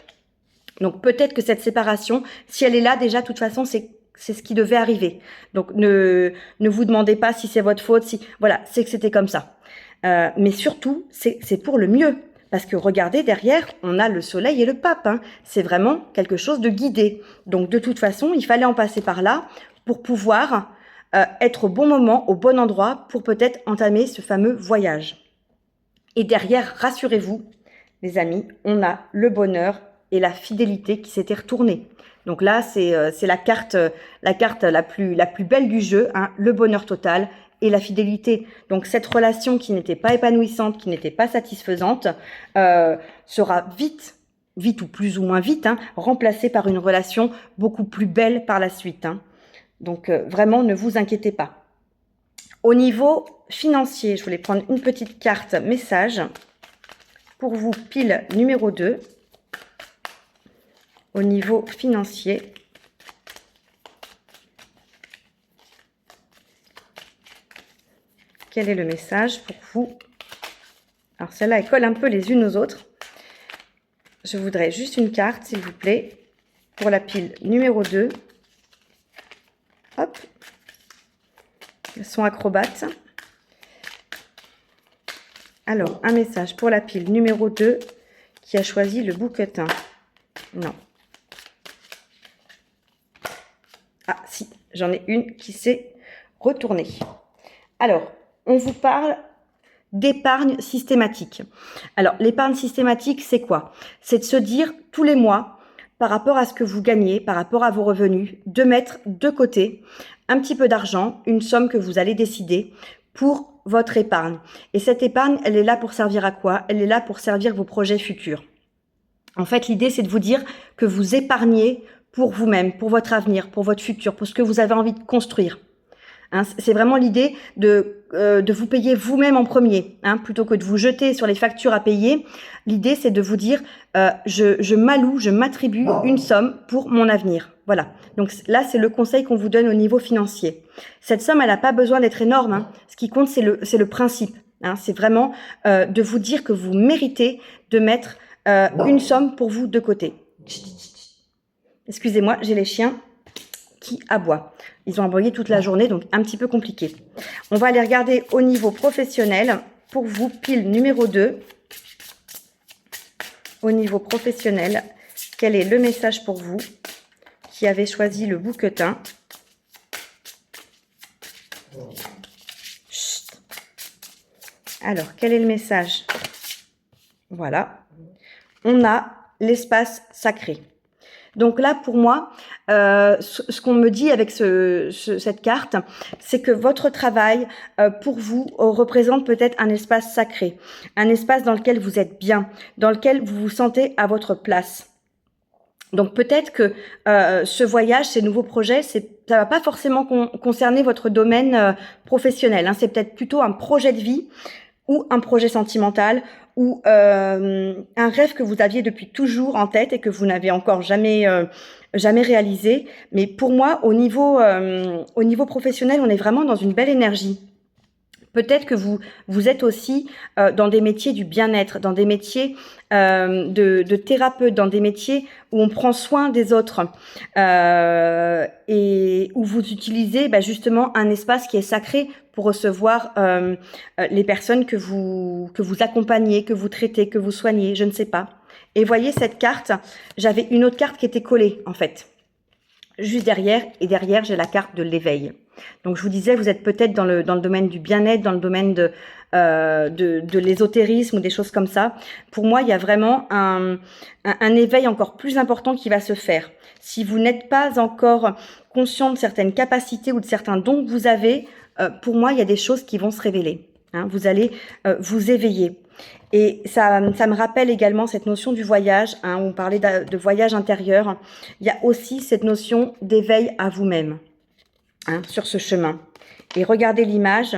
Donc peut-être que cette séparation, si elle est là déjà, de toute façon, c'est ce qui devait arriver. Donc ne vous demandez pas si c'est votre faute, voilà, c'est que c'était comme ça. Mais surtout, c'est pour le mieux. Parce que regardez, derrière, on a le soleil et le pape. Hein. C'est vraiment quelque chose de guidé. Donc de toute façon, il fallait en passer par là pour pouvoir être au bon moment, au bon endroit, pour peut-être entamer ce fameux voyage. Et derrière, rassurez-vous, les amis, on a le bonheur et la fidélité qui s'était retournée. Donc là, c'est la carte la plus belle du jeu, hein, le bonheur total et la fidélité. Donc cette relation qui n'était pas épanouissante, qui n'était pas satisfaisante, sera vite ou plus ou moins vite, hein, remplacée par une relation beaucoup plus belle par la suite. Hein. Donc vraiment, ne vous inquiétez pas. Au niveau financier, je voulais prendre une petite carte message pour vous, pile numéro 2. Au niveau financier, quel est le message pour vous? Alors celle-là, elle colle un peu les unes aux autres. Je voudrais juste une carte, s'il vous plaît, pour la pile numéro 2. Hop. Elles sont acrobates. Alors, un message pour la pile numéro 2 qui a choisi le bouquetin. Non. Ah, si, j'en ai une qui s'est retournée. Alors, on vous parle d'épargne systématique. Alors, l'épargne systématique, c'est quoi? C'est de se dire tous les mois, par rapport à ce que vous gagnez, par rapport à vos revenus, de mettre de côté un petit peu d'argent, une somme que vous allez décider pour votre épargne. Et cette épargne, elle est là pour servir à quoi? Elle est là pour servir vos projets futurs. En fait, l'idée, c'est de vous dire que vous épargnez pour vous-même, pour votre avenir, pour votre futur, pour ce que vous avez envie de construire. Hein, c'est vraiment l'idée de vous payer vous-même en premier, hein, plutôt que de vous jeter sur les factures à payer. L'idée, c'est de vous dire, je m'alloue, je m'attribue une somme pour mon avenir. Voilà. Donc là, c'est le conseil qu'on vous donne au niveau financier. Cette somme, elle n'a pas besoin d'être énorme. Hein. Ce qui compte, c'est le principe. Hein, c'est vraiment de vous dire que vous méritez de mettre une somme pour vous de côté. Excusez-moi, j'ai les chiens qui aboient. Ils ont aboyé toute la journée, donc un petit peu compliqué. On va aller regarder au niveau professionnel. Pour vous, pile numéro 2. Au niveau professionnel, quel est le message pour vous qui avez choisi le bouquetin? Chut. Alors, quel est le message? Voilà. On a l'espace sacré. Donc là, pour moi, ce qu'on me dit avec cette carte, c'est que votre travail, pour vous, représente peut-être un espace sacré, un espace dans lequel vous êtes bien, dans lequel vous vous sentez à votre place. Donc peut-être que ce voyage, ces nouveaux projets, ça va pas forcément concerner votre domaine professionnel. Hein. C'est peut-être plutôt un projet de vie ou un projet sentimental ou un rêve que vous aviez depuis toujours en tête et que vous n'avez encore jamais réalisé. Mais pour moi, au niveau professionnel, on est vraiment dans une belle énergie. Peut-être que vous êtes aussi dans des métiers du bien-être, dans des métiers de thérapeute, dans des métiers où on prend soin des autres et où vous utilisez justement un espace qui est sacré pour recevoir les personnes que vous accompagnez, que vous traitez, que vous soignez, je ne sais pas. Et voyez cette carte, j'avais une autre carte qui était collée en fait, juste derrière, et derrière j'ai la carte de l'éveil. Donc je vous disais, vous êtes peut-être dans le domaine du bien-être, dans le domaine de l'ésotérisme ou des choses comme ça. Pour moi, il y a vraiment un éveil encore plus important qui va se faire. Si vous n'êtes pas encore conscient de certaines capacités ou de certains dons que vous avez, pour moi, il y a des choses qui vont se révéler. Hein, vous allez vous éveiller. Et ça me rappelle également cette notion du voyage. Hein, on parlait de voyage intérieur. Il y a aussi cette notion d'éveil à vous-même. Hein, sur ce chemin. Et regardez l'image.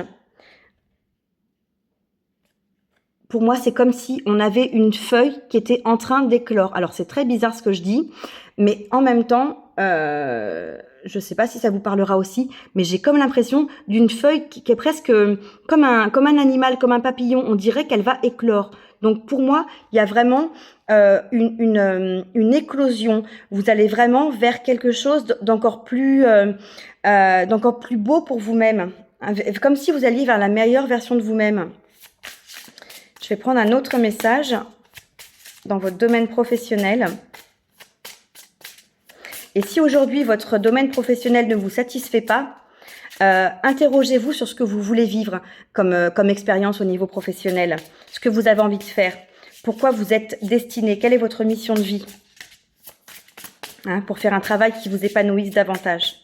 Pour moi, c'est comme si on avait une feuille qui était en train d'éclore. Alors, c'est très bizarre ce que je dis, mais en même temps, je ne sais pas si ça vous parlera aussi, mais j'ai comme l'impression d'une feuille qui est presque comme un animal, comme un papillon. On dirait qu'elle va éclore. Donc, pour moi, il y a vraiment une éclosion. Vous allez vraiment vers quelque chose d'encore plus beau pour vous-même. Comme si vous alliez vers la meilleure version de vous-même. Je vais prendre un autre message dans votre domaine professionnel. Et si aujourd'hui votre domaine professionnel ne vous satisfait pas, interrogez-vous sur ce que vous voulez vivre comme expérience au niveau professionnel, ce que vous avez envie de faire, pourquoi vous êtes destiné, quelle est votre mission de vie, hein, pour faire un travail qui vous épanouisse davantage.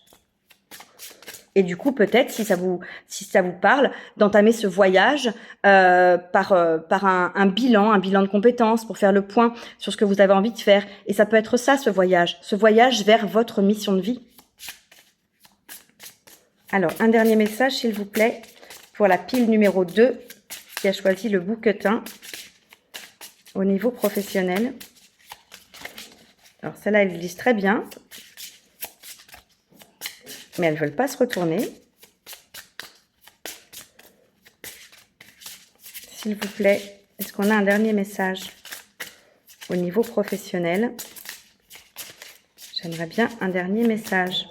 Et du coup, peut-être, si ça vous parle, d'entamer ce voyage par un bilan de compétences pour faire le point sur ce que vous avez envie de faire. Et ça peut être ça, ce voyage vers votre mission de vie. Alors, un dernier message, s'il vous plaît, pour la pile numéro 2, qui a choisi le bouquetin au niveau professionnel. Alors, celle-là, elle glisse très bien. Mais elles ne veulent pas se retourner. S'il vous plaît, est-ce qu'on a un dernier message au niveau professionnel? J'aimerais bien un dernier message.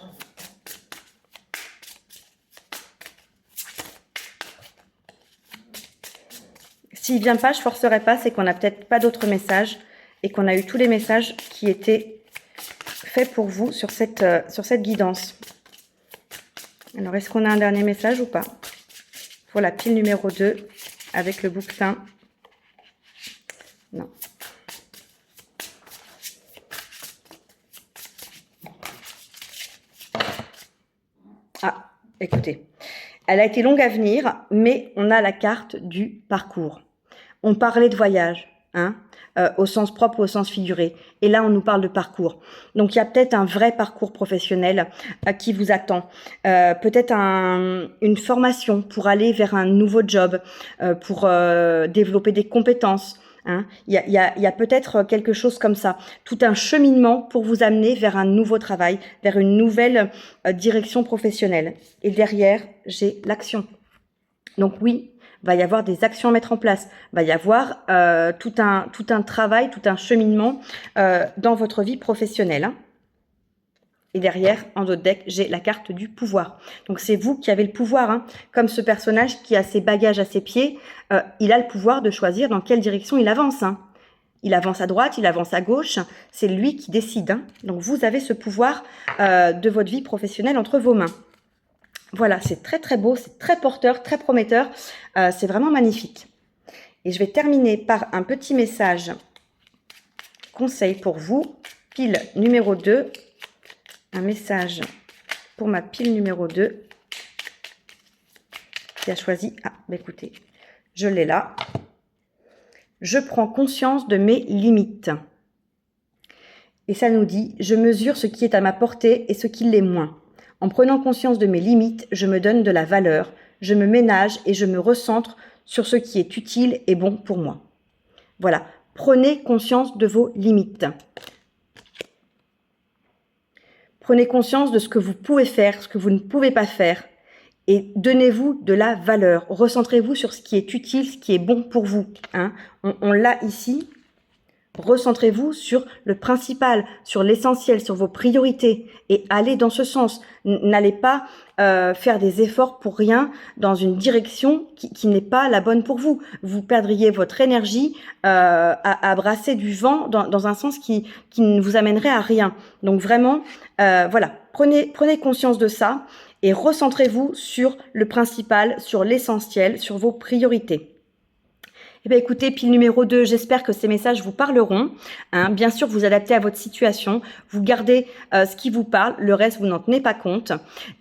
S'il ne vient pas, je ne forcerai pas, c'est qu'on n'a peut-être pas d'autres messages et qu'on a eu tous les messages qui étaient faits pour vous sur cette guidance. Alors, est-ce qu'on a un dernier message ou pas? Pour la pile numéro 2, avec le bouquetin. Non. Ah, écoutez. Elle a été longue à venir, mais on a la carte du parcours. On parlait de voyage, hein, au sens propre ou au sens figuré. Et là, on nous parle de parcours. Donc, il y a peut-être un vrai parcours professionnel qui vous attend. Peut-être une formation pour aller vers un nouveau job, pour développer des compétences. Hein. Il y a peut-être quelque chose comme ça. Tout un cheminement pour vous amener vers un nouveau travail, vers une nouvelle direction professionnelle. Et derrière, j'ai l'action. Donc oui, va y avoir des actions à mettre en place, va y avoir tout un travail, tout un cheminement dans votre vie professionnelle. Hein. Et derrière, en d'autres decks, j'ai la carte du pouvoir. Donc c'est vous qui avez le pouvoir. Hein. Comme ce personnage qui a ses bagages à ses pieds, il a le pouvoir de choisir dans quelle direction il avance. Hein. Il avance à droite, il avance à gauche, c'est lui qui décide. Hein. Donc vous avez ce pouvoir de votre vie professionnelle entre vos mains. Voilà, c'est très très beau, c'est très porteur, très prometteur, c'est vraiment magnifique. Et je vais terminer par un petit message conseil pour vous, pile numéro 2, un message pour ma pile numéro 2 qui a choisi, écoutez, je l'ai là. Je prends conscience de mes limites. Et ça nous dit, je mesure ce qui est à ma portée et ce qui l'est moins. En prenant conscience de mes limites, je me donne de la valeur, je me ménage et je me recentre sur ce qui est utile et bon pour moi. Voilà, prenez conscience de vos limites. Prenez conscience de ce que vous pouvez faire, ce que vous ne pouvez pas faire. Et donnez-vous de la valeur. Recentrez-vous sur ce qui est utile, ce qui est bon pour vous. Hein. On l'a ici. Recentrez-vous sur le principal, sur l'essentiel, sur vos priorités. Et allez dans ce sens. N'allez pas faire des efforts pour rien dans une direction qui n'est pas la bonne pour vous. Vous perdriez votre énergie à brasser du vent dans un sens qui ne vous amènerait à rien. Donc vraiment, voilà, prenez conscience de ça. Et recentrez-vous sur le principal, sur l'essentiel, sur vos priorités. Eh bien, écoutez, pile numéro 2, j'espère que ces messages vous parleront. Hein. Bien sûr, vous adaptez à votre situation, vous gardez ce qui vous parle, le reste, vous n'en tenez pas compte.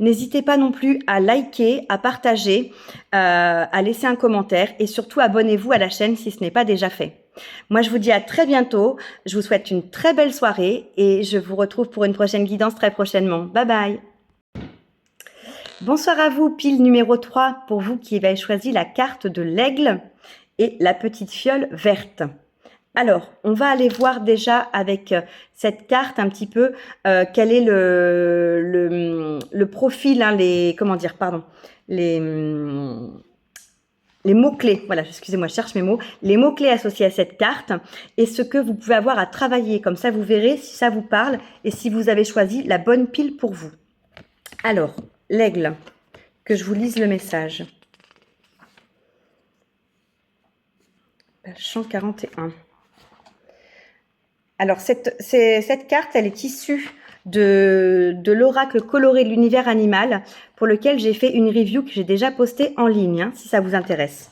N'hésitez pas non plus à liker, à partager, à laisser un commentaire et surtout abonnez-vous à la chaîne si ce n'est pas déjà fait. Moi, je vous dis à très bientôt. Je vous souhaite une très belle soirée et je vous retrouve pour une prochaine guidance très prochainement. Bye bye. Bonsoir à vous, pile numéro 3, pour vous qui avez choisi la carte de l'aigle et la petite fiole verte. Alors, on va aller voir déjà avec cette carte un petit peu quel est le profil, hein, les mots-clés, voilà, excusez-moi, je cherche mes mots, les mots-clés associés à cette carte et ce que vous pouvez avoir à travailler. Comme ça, vous verrez si ça vous parle et si vous avez choisi la bonne pile pour vous. Alors, l'aigle, que je vous lise le message. Page 141. Alors, cette carte, elle est issue de l'oracle coloré de l'univers animal pour lequel j'ai fait une review que j'ai déjà postée en ligne, hein, si ça vous intéresse.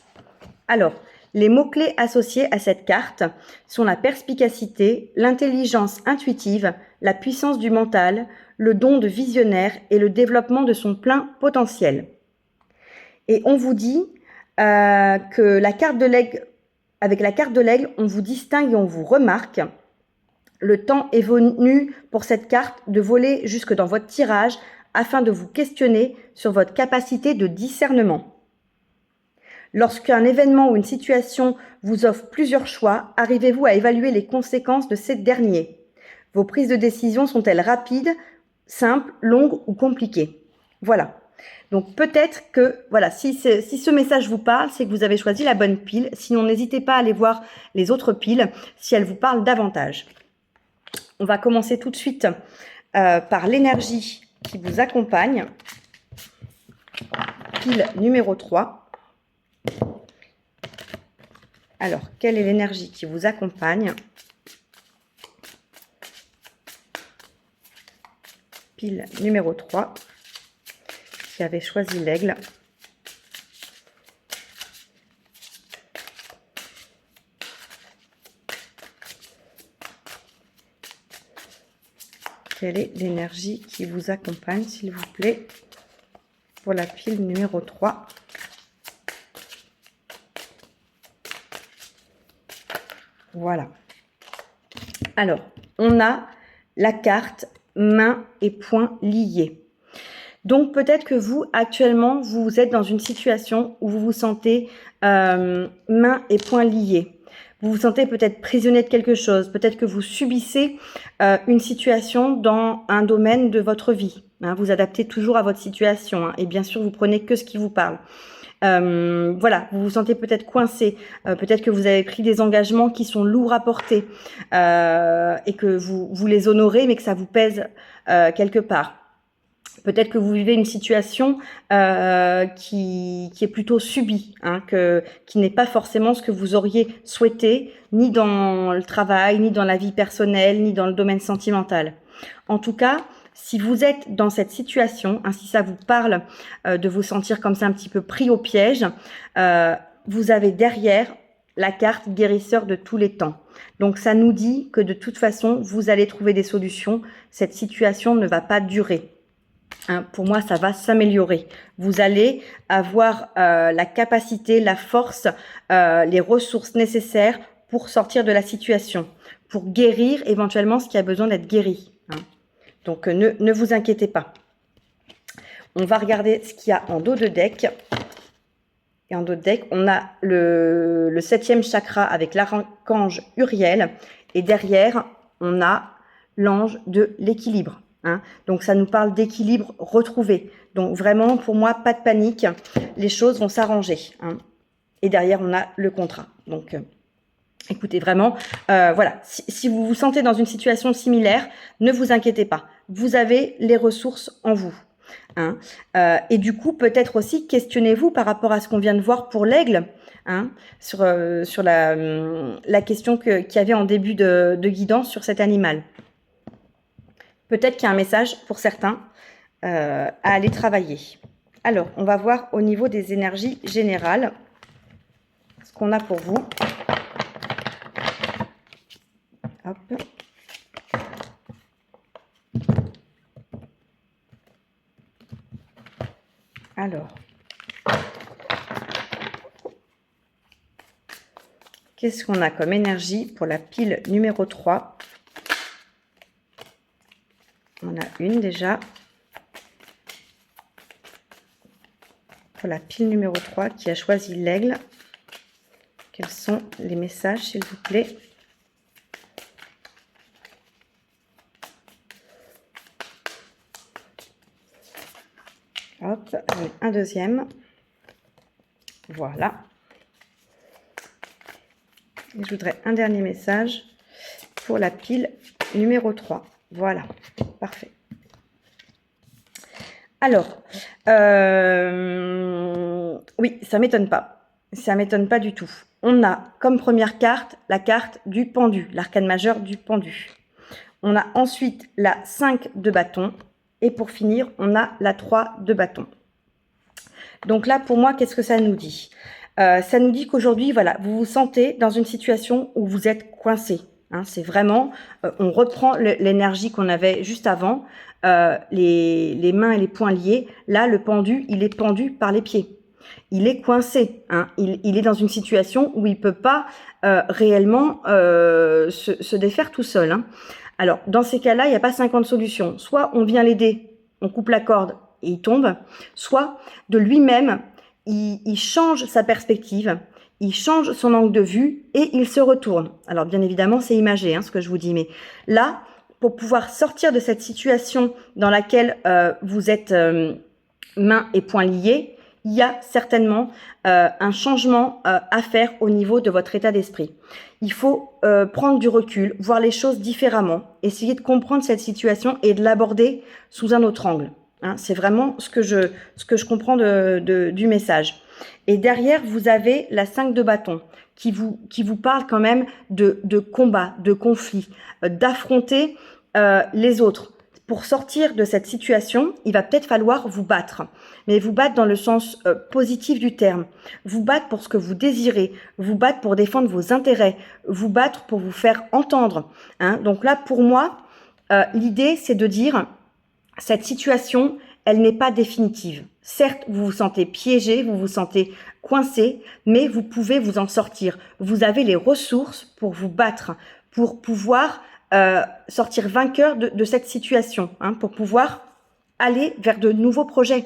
Alors, les mots-clés associés à cette carte sont la perspicacité, l'intelligence intuitive, la puissance du mental, le don de visionnaire et le développement de son plein potentiel. Et on vous dit que la carte de l'aigle, avec la carte de l'aigle, on vous distingue et on vous remarque. Le temps est venu pour cette carte de voler jusque dans votre tirage afin de vous questionner sur votre capacité de discernement. Lorsqu'un événement ou une situation vous offre plusieurs choix, arrivez-vous à évaluer les conséquences de ces derniers? Vos prises de décision sont-elles rapides, simples, longues ou compliquées? Voilà. Donc peut-être que, voilà, si ce message vous parle, c'est que vous avez choisi la bonne pile. Sinon, n'hésitez pas à aller voir les autres piles si elles vous parlent davantage. On va commencer tout de suite par l'énergie qui vous accompagne. Pile numéro 3. Alors, quelle est l'énergie qui vous accompagne? Pile numéro 3, qui avait choisi l'aigle. Quelle est l'énergie qui vous accompagne, s'il vous plaît, pour la pile numéro 3? Voilà. Alors, on a la carte mains et poings liés. Donc, peut-être que vous, actuellement, vous êtes dans une situation où vous vous sentez mains et poings liés. Vous vous sentez peut-être prisonnier de quelque chose. Peut-être que vous subissez une situation dans un domaine de votre vie. Hein, vous adaptez toujours à votre situation. Hein, et bien sûr, vous prenez que ce qui vous parle. Voilà, vous vous sentez peut-être coincé, peut-être que vous avez pris des engagements qui sont lourds à porter et que vous les honorez, mais que ça vous pèse quelque part. Peut-être que vous vivez une situation qui est plutôt subie, hein, qui n'est pas forcément ce que vous auriez souhaité, ni dans le travail, ni dans la vie personnelle, ni dans le domaine sentimental. En tout cas, si vous êtes dans cette situation, hein, si ça vous parle de vous sentir comme ça un petit peu pris au piège, vous avez derrière la carte guérisseur de tous les temps. Donc ça nous dit que de toute façon, vous allez trouver des solutions. Cette situation ne va pas durer. Hein, pour moi, ça va s'améliorer. Vous allez avoir la capacité, la force, les ressources nécessaires pour sortir de la situation, pour guérir éventuellement ce qui a besoin d'être guéri. Hein. Donc, ne vous inquiétez pas. On va regarder ce qu'il y a en dos de deck. Et en dos de deck, on a le 7e chakra avec l'archange Uriel. Et derrière, on a l'ange de l'équilibre. Hein. Donc, ça nous parle d'équilibre retrouvé. Donc, vraiment, pour moi, pas de panique. Les choses vont s'arranger. Hein. Et derrière, on a le contrat. Donc, écoutez, vraiment, voilà. Si vous vous sentez dans une situation similaire, ne vous inquiétez pas. Vous avez les ressources en vous. Hein. Et du coup, peut-être aussi, questionnez-vous par rapport à ce qu'on vient de voir pour l'aigle. Hein, sur la question qu'il y avait en début de guidance sur cet animal. Peut-être qu'il y a un message pour certains à aller travailler. Alors, on va voir au niveau des énergies générales ce qu'on a pour vous. Hop. Alors, qu'est-ce qu'on a comme énergie pour la pile numéro 3 ? On a une déjà. Pour la pile numéro 3 qui a choisi l'aigle. Quels sont les messages, s'il vous plaît? Hop, un deuxième. Voilà. Et je voudrais un dernier message pour la pile numéro 3. Voilà, parfait. Alors, oui, ça m'étonne pas. Ça m'étonne pas du tout. On a comme première carte la carte du pendu, l'arcane majeur du pendu. On a ensuite la 5 de bâton. Et pour finir, on a la 3 de bâton. Donc là, pour moi, qu'est-ce que ça nous dit? Ça nous dit qu'aujourd'hui, voilà, vous vous sentez dans une situation où vous êtes coincé. Hein, c'est vraiment, on reprend l'énergie qu'on avait juste avant, les mains et les poings liés. Là, le pendu, il est pendu par les pieds. Il est coincé. Hein, il est dans une situation où il ne peut pas réellement se défaire tout seul. Hein. Alors, dans ces cas-là, il n'y a pas 50 solutions. Soit on vient l'aider, on coupe la corde et il tombe, soit de lui-même, il change sa perspective, il change son angle de vue et il se retourne. Alors, bien évidemment, c'est imagé, hein, ce que je vous dis, mais là, pour pouvoir sortir de cette situation dans laquelle vous êtes mains et poings liés, il y a certainement un changement à faire au niveau de votre état d'esprit. Il faut prendre du recul, voir les choses différemment, essayer de comprendre cette situation et de l'aborder sous un autre angle. Hein, c'est vraiment ce que je comprends du message. Et derrière, vous avez la 5 de bâton qui vous parle quand même de combat, de conflit, d'affronter les autres. Pour sortir de cette situation, il va peut-être falloir vous battre, mais vous battre dans le sens positif du terme, vous battre pour ce que vous désirez, vous battre pour défendre vos intérêts, vous battre pour vous faire entendre. Hein. Donc là, pour moi, l'idée, c'est de dire, cette situation, elle n'est pas définitive. Certes, vous vous sentez piégé, vous vous sentez coincé, mais vous pouvez vous en sortir. Vous avez les ressources pour vous battre, pour pouvoir sortir vainqueur de cette situation, hein, pour pouvoir aller vers de nouveaux projets.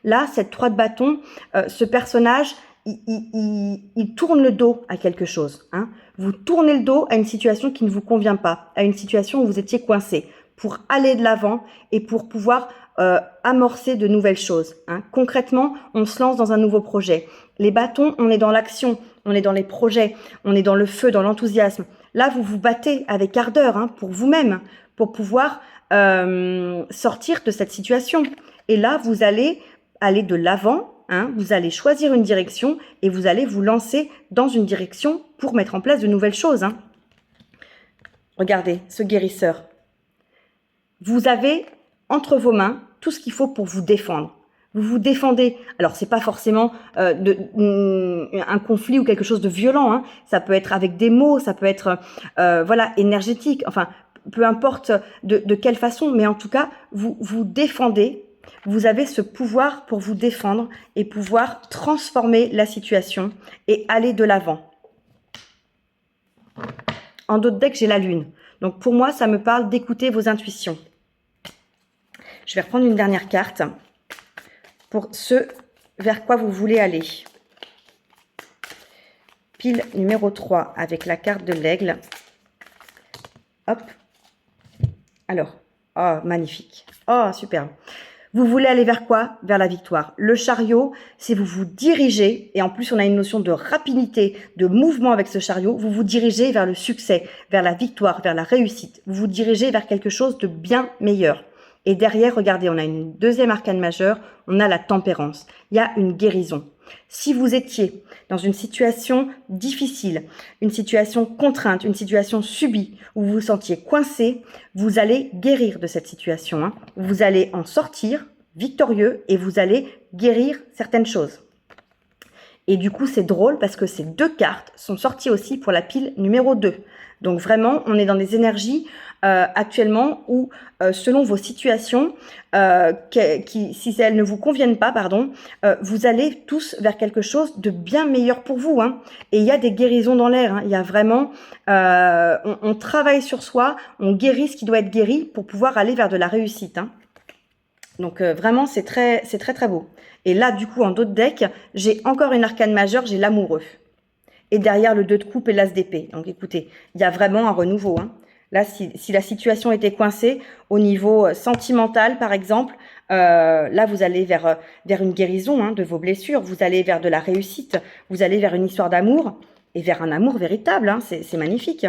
Là, cette 3 de bâton, ce personnage, il tourne le dos à quelque chose. Hein. Vous tournez le dos à une situation qui ne vous convient pas, à une situation où vous étiez coincé, pour aller de l'avant et pour pouvoir amorcer de nouvelles choses. Hein. Concrètement, on se lance dans un nouveau projet. Les bâtons, on est dans l'action, on est dans les projets, on est dans le feu, dans l'enthousiasme. Là, vous vous battez avec ardeur hein, pour vous-même, pour pouvoir sortir de cette situation. Et là, vous allez aller de l'avant, hein, vous allez choisir une direction et vous allez vous lancer dans une direction pour mettre en place de nouvelles choses. Hein. Regardez, ce guérisseur. Vous avez entre vos mains tout ce qu'il faut pour vous défendre. Vous vous défendez. Alors, c'est pas forcément un conflit ou quelque chose de violent. Hein. Ça peut être avec des mots, ça peut être voilà, énergétique. Enfin, peu importe de quelle façon, mais en tout cas, vous vous défendez. Vous avez ce pouvoir pour vous défendre et pouvoir transformer la situation et aller de l'avant. En d'autres decks, j'ai la lune. Donc pour moi, ça me parle d'écouter vos intuitions. Je vais reprendre une dernière carte pour ce vers quoi vous voulez aller. Pile numéro 3 avec la carte de l'aigle. Hop. Alors, oh, magnifique. Oh, superbe. Vous voulez aller vers quoi? Vers la victoire. Le chariot, c'est vous vous dirigez, et en plus on a une notion de rapidité, de mouvement avec ce chariot, vous vous dirigez vers le succès, vers la victoire, vers la réussite. Vous vous dirigez vers quelque chose de bien meilleur. Et derrière, regardez, on a une deuxième arcane majeure, on a la tempérance. Il y a une guérison. Si vous étiez dans une situation difficile, une situation contrainte, une situation subie, où vous vous sentiez coincé, vous allez guérir de cette situation. Hein. Vous allez en sortir victorieux et vous allez guérir certaines choses. Et du coup, c'est drôle parce que ces deux cartes sont sorties aussi pour la pile numéro 2. Donc vraiment, on est dans des énergies actuellement où, selon vos situations, si elles ne vous conviennent pas, vous allez tous vers quelque chose de bien meilleur pour vous. Hein. Et il y a des guérisons dans l'air. Hein. Il y a vraiment, on travaille sur soi, on guérit ce qui doit être guéri pour pouvoir aller vers de la réussite. Hein. Donc vraiment, c'est très beau. Et là, du coup, en d'autres decks, j'ai encore une arcane majeure, j'ai l'amoureux. Et derrière le 2 de coupe et l'as d'épée. Donc écoutez, il y a vraiment un renouveau. Hein. Là, si la situation était coincée au niveau sentimental, par exemple, là, vous allez vers une guérison hein, de vos blessures. Vous allez vers de la réussite. Vous allez vers une histoire d'amour et vers un amour véritable. Hein. C'est magnifique.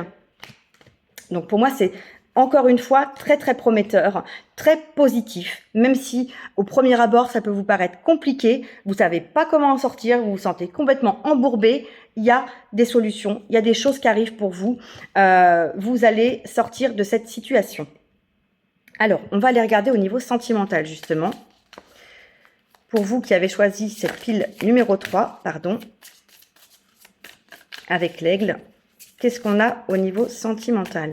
Donc pour moi, c'est encore une fois très prometteur, très positif. Même si au premier abord, ça peut vous paraître compliqué. Vous savez pas comment en sortir. Vous vous sentez complètement embourbé. Il y a des solutions, il y a des choses qui arrivent pour vous. Vous allez sortir de cette situation. Alors, on va aller regarder au niveau sentimental, justement. Pour vous qui avez choisi cette pile numéro 3, avec l'aigle, qu'est-ce qu'on a au niveau sentimental ?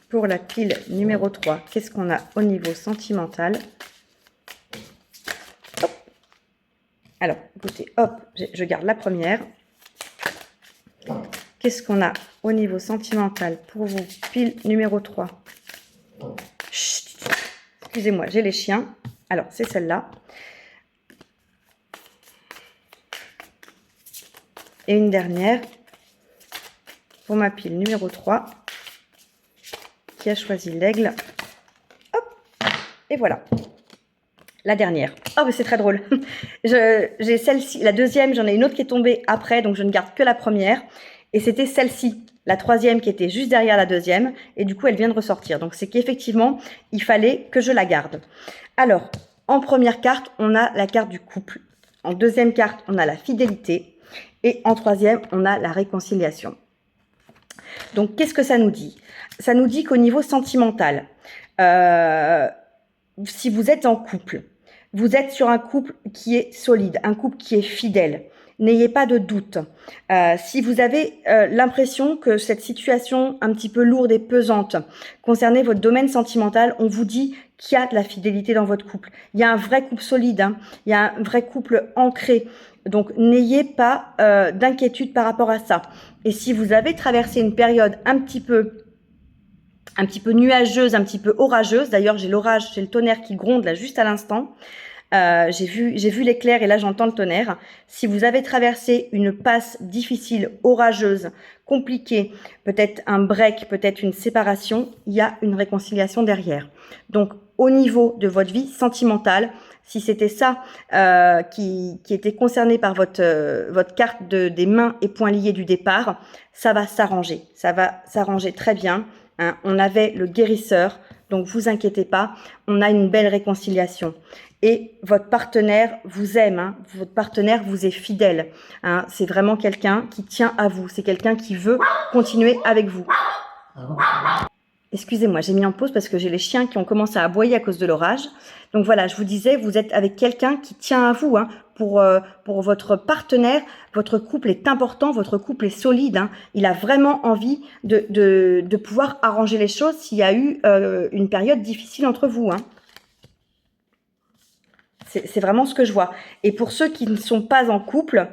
Pour la pile numéro 3, qu'est-ce qu'on a au niveau sentimental? Hop. Alors, écoutez, hop, je garde la première. Qu'est-ce qu'on a au niveau sentimental pour vous? Pile numéro 3. Chut, excusez-moi, j'ai les chiens. Alors, c'est celle-là. Et une dernière pour ma pile numéro 3. Qui a choisi l'aigle. Hop, et voilà. La dernière. Oh, mais c'est très drôle. J'ai celle-ci, la deuxième, j'en ai une autre qui est tombée après, donc je ne garde que la première. Et c'était celle-ci, la troisième, qui était juste derrière la deuxième. Et du coup, elle vient de ressortir. Donc, c'est qu'effectivement, il fallait que je la garde. Alors, en première carte, on a la carte du couple. En deuxième carte, on a la fidélité. Et en troisième, on a la réconciliation. Donc, qu'est-ce que ça nous dit? Ça nous dit qu'au niveau sentimental, si vous êtes en couple, vous êtes sur un couple qui est solide, un couple qui est fidèle. N'ayez pas de doute. Si vous avez l'impression que cette situation un petit peu lourde et pesante concernait votre domaine sentimental, on vous dit qu'il y a de la fidélité dans votre couple. Il y a un vrai couple solide, hein. Il y a un vrai couple ancré. Donc, n'ayez pas d'inquiétude par rapport à ça. Et si vous avez traversé une période un petit peu nuageuse, un petit peu orageuse, d'ailleurs j'ai l'orage, j'ai le tonnerre qui gronde là juste à l'instant, j'ai vu l'éclair et là j'entends le tonnerre. Si vous avez traversé une passe difficile, orageuse, compliquée, peut-être un break, peut-être une séparation, il y a une réconciliation derrière. Donc au niveau de votre vie sentimentale, si c'était ça qui était concerné par votre carte des mains et poings liés du départ, ça va s'arranger. Ça va s'arranger très bien. Hein. On avait le guérisseur, donc vous inquiétez pas, on a une belle réconciliation. Et votre partenaire vous aime, hein, votre partenaire vous est fidèle. Hein, c'est vraiment quelqu'un qui tient à vous, c'est quelqu'un qui veut continuer avec vous. Excusez-moi, j'ai mis en pause parce que j'ai les chiens qui ont commencé à aboyer à cause de l'orage. Donc voilà, je vous disais, vous êtes avec quelqu'un qui tient à vous. Hein, pour votre partenaire, votre couple est important, votre couple est solide. Hein, il a vraiment envie de pouvoir arranger les choses s'il y a eu une période difficile entre vous. Hein. C'est vraiment ce que je vois. Et pour ceux qui ne sont pas en couple,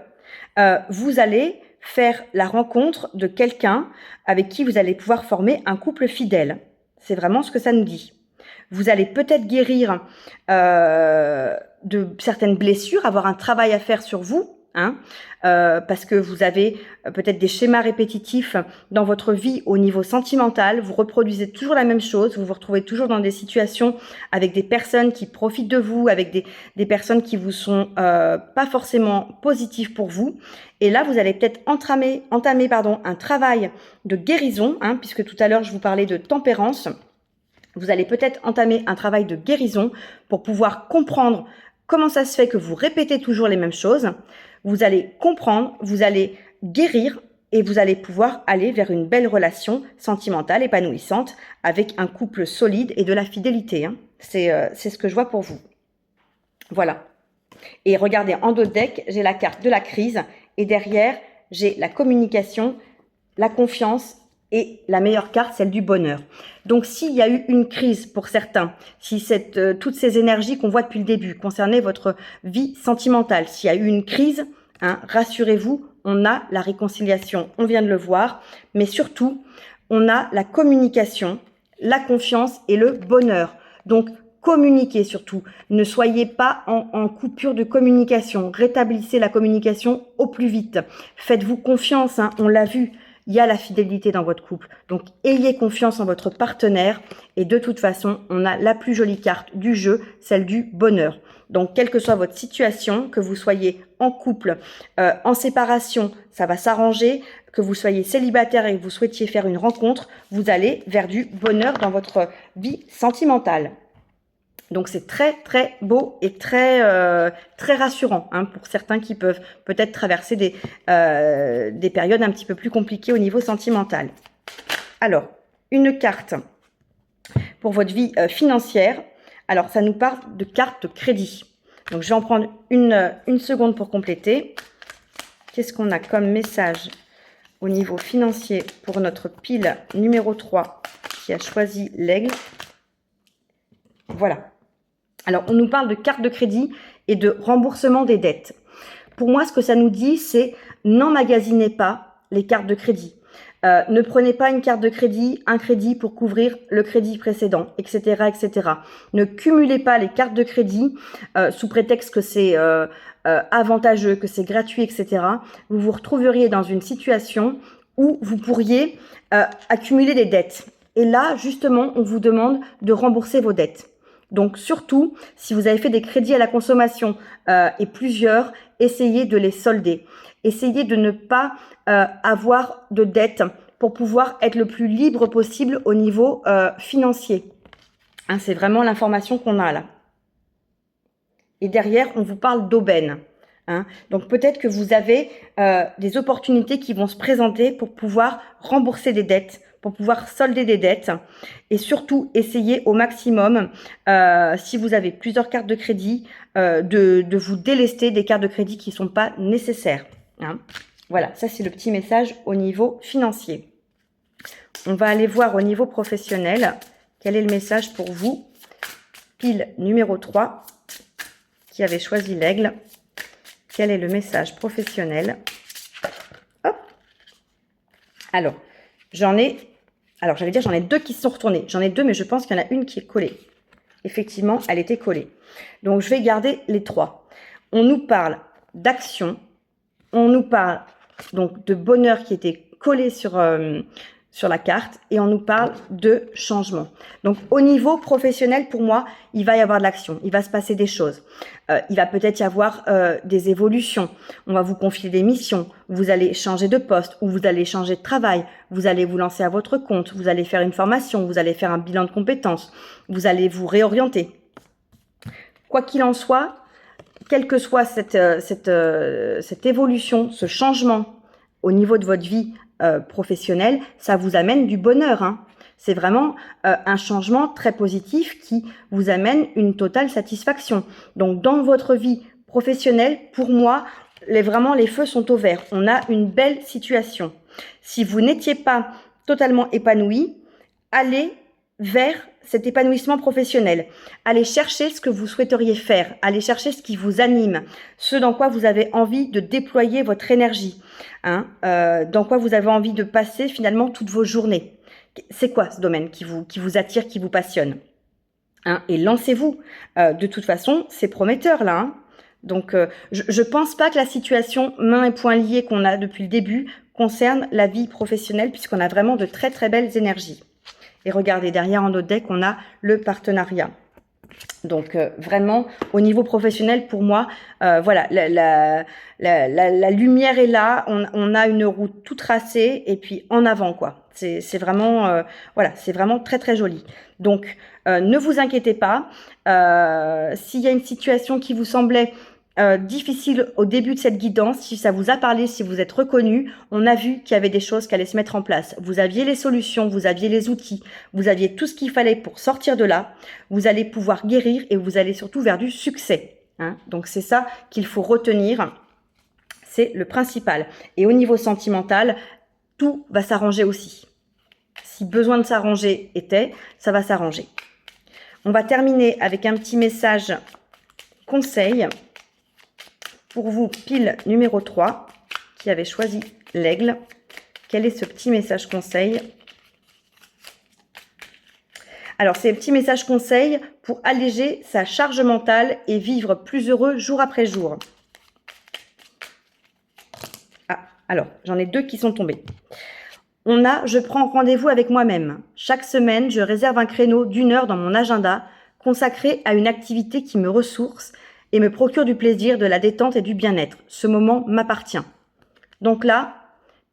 vous allez faire la rencontre de quelqu'un avec qui vous allez pouvoir former un couple fidèle. C'est vraiment ce que ça nous dit. Vous allez peut-être guérir de certaines blessures, avoir un travail à faire sur vous, hein, parce que vous avez peut-être des schémas répétitifs dans votre vie au niveau sentimental, vous reproduisez toujours la même chose, vous vous retrouvez toujours dans des situations avec des personnes qui profitent de vous, avec des personnes qui vous sont pas forcément positives pour vous. Et là, vous allez peut-être entamer un travail de guérison, hein, puisque tout à l'heure, je vous parlais de tempérance. Vous allez peut-être entamer un travail de guérison pour pouvoir comprendre comment ça se fait que vous répétez toujours les mêmes choses. Vous allez comprendre, vous allez guérir et vous allez pouvoir aller vers une belle relation sentimentale, épanouissante, avec un couple solide et de la fidélité. Hein. C'est ce que je vois pour vous. Voilà. Et regardez, en dos de deck, j'ai la carte de la crise et derrière, j'ai la communication, la confiance et la meilleure carte, celle du bonheur. Donc, s'il y a eu une crise pour certains, si toutes ces énergies qu'on voit depuis le début concernaient votre vie sentimentale, s'il y a eu une crise, hein, rassurez-vous, on a la réconciliation, on vient de le voir, mais surtout, on a la communication, la confiance et le bonheur. Donc, communiquez surtout. Ne soyez pas en coupure de communication. Rétablissez la communication au plus vite. Faites-vous confiance, hein, on l'a vu. Il y a la fidélité dans votre couple. Donc, ayez confiance en votre partenaire. Et de toute façon, on a la plus jolie carte du jeu, celle du bonheur. Donc, quelle que soit votre situation, que vous soyez en couple, en séparation, ça va s'arranger. Que vous soyez célibataire et que vous souhaitiez faire une rencontre, vous allez vers du bonheur dans votre vie sentimentale. Donc, c'est très, très beau et très rassurant, hein, pour certains qui peuvent peut-être traverser des périodes un petit peu plus compliquées au niveau sentimental. Alors, une carte pour votre vie financière. Alors, ça nous parle de carte de crédit. Donc, je vais en prendre une seconde pour compléter. Qu'est-ce qu'on a comme message au niveau financier pour notre pile numéro 3 qui a choisi l'aigle? Voilà. Alors, on nous parle de carte de crédit et de remboursement des dettes. Pour moi, ce que ça nous dit, c'est n'emmagasinez pas les cartes de crédit. Ne prenez pas une carte de crédit, un crédit pour couvrir le crédit précédent, etc., etc. Ne cumulez pas les cartes de crédit sous prétexte que c'est avantageux, que c'est gratuit, etc. Vous vous retrouveriez dans une situation où vous pourriez accumuler des dettes. Et là, justement, on vous demande de rembourser vos dettes. Donc surtout, si vous avez fait des crédits à la consommation et plusieurs, essayez de les solder. Essayez de ne pas avoir de dettes pour pouvoir être le plus libre possible au niveau financier. Hein, c'est vraiment l'information qu'on a là. Et derrière, on vous parle d'aubaine. Hein. Donc peut-être que vous avez des opportunités qui vont se présenter pour pouvoir rembourser des dettes, pour pouvoir solder des dettes. Et surtout, essayez au maximum, si vous avez plusieurs cartes de crédit, de vous délester des cartes de crédit qui ne sont pas nécessaires. Hein. Voilà, ça c'est le petit message au niveau financier. On va aller voir au niveau professionnel. Quel est le message pour vous? Pile numéro 3 qui avait choisi l'aigle. Quel est le message professionnel? Hop. Alors, j'allais dire, j'en ai deux qui se sont retournés. J'en ai deux, mais je pense qu'il y en a une qui est collée. effectivement, elle était collée. Donc, je vais garder les 3. On nous parle d'action. On nous parle donc de bonheur qui était collé sur la carte et on nous parle de changement. Donc, au niveau professionnel, pour moi, il va y avoir de l'action. Il va se passer des choses. Il va peut-être y avoir des évolutions. On va vous confier des missions. Vous allez changer de poste ou vous allez changer de travail. Vous allez vous lancer à votre compte. Vous allez faire une formation. Vous allez faire un bilan de compétences. Vous allez vous réorienter. Quoi qu'il en soit, quelle que soit cette évolution, ce changement au niveau de votre vie professionnelle, ça vous amène du bonheur. Hein. C'est vraiment un changement très positif qui vous amène une totale satisfaction. Donc, dans votre vie professionnelle, pour moi, vraiment les feux sont au vert. On a une belle situation. Si vous n'étiez pas totalement épanoui, allez vers cet épanouissement professionnel. Allez chercher ce que vous souhaiteriez faire. Allez chercher ce qui vous anime. Ce dans quoi vous avez envie de déployer votre énergie. Hein, dans quoi vous avez envie de passer finalement toutes vos journées. C'est quoi ce domaine qui vous attire, qui vous passionne, hein, et lancez-vous. De toute façon, c'est prometteur là. Hein. Donc, je pense pas que la situation mains et poings liés qu'on a depuis le début concerne la vie professionnelle puisqu'on a vraiment de très très belles énergies. Et regardez, derrière en notre deck, on a le partenariat. Donc, vraiment, au niveau professionnel, pour moi, voilà, la lumière est là. On a une route tout tracée et puis en avant, quoi. C'est vraiment, voilà, c'est vraiment très, très joli. Donc, ne vous inquiétez pas. S'il y a une situation qui vous semblait difficile au début de cette guidance, si ça vous a parlé, si vous êtes reconnu, on a vu qu'il y avait des choses qui allaient se mettre en place. Vous aviez les solutions, vous aviez les outils, vous aviez tout ce qu'il fallait pour sortir de là. Vous allez pouvoir guérir et vous allez surtout vers du succès. Hein. Donc c'est ça qu'il faut retenir, c'est le principal. Et au niveau sentimental, tout va s'arranger aussi. Si besoin de s'arranger était, ça va s'arranger. On va terminer avec un petit message conseil. Pour vous, pile numéro 3, qui avait choisi l'aigle, quel est ce petit message conseil? Alors, c'est un petit message conseil pour alléger sa charge mentale et vivre plus heureux jour après jour. Ah, alors, j'en ai 2 qui sont tombés. On a « Je prends rendez-vous avec moi-même. Chaque semaine, je réserve un créneau d'1 heure dans mon agenda consacré à une activité qui me ressource et me procure du plaisir, de la détente et du bien-être. Ce moment m'appartient. » Donc là,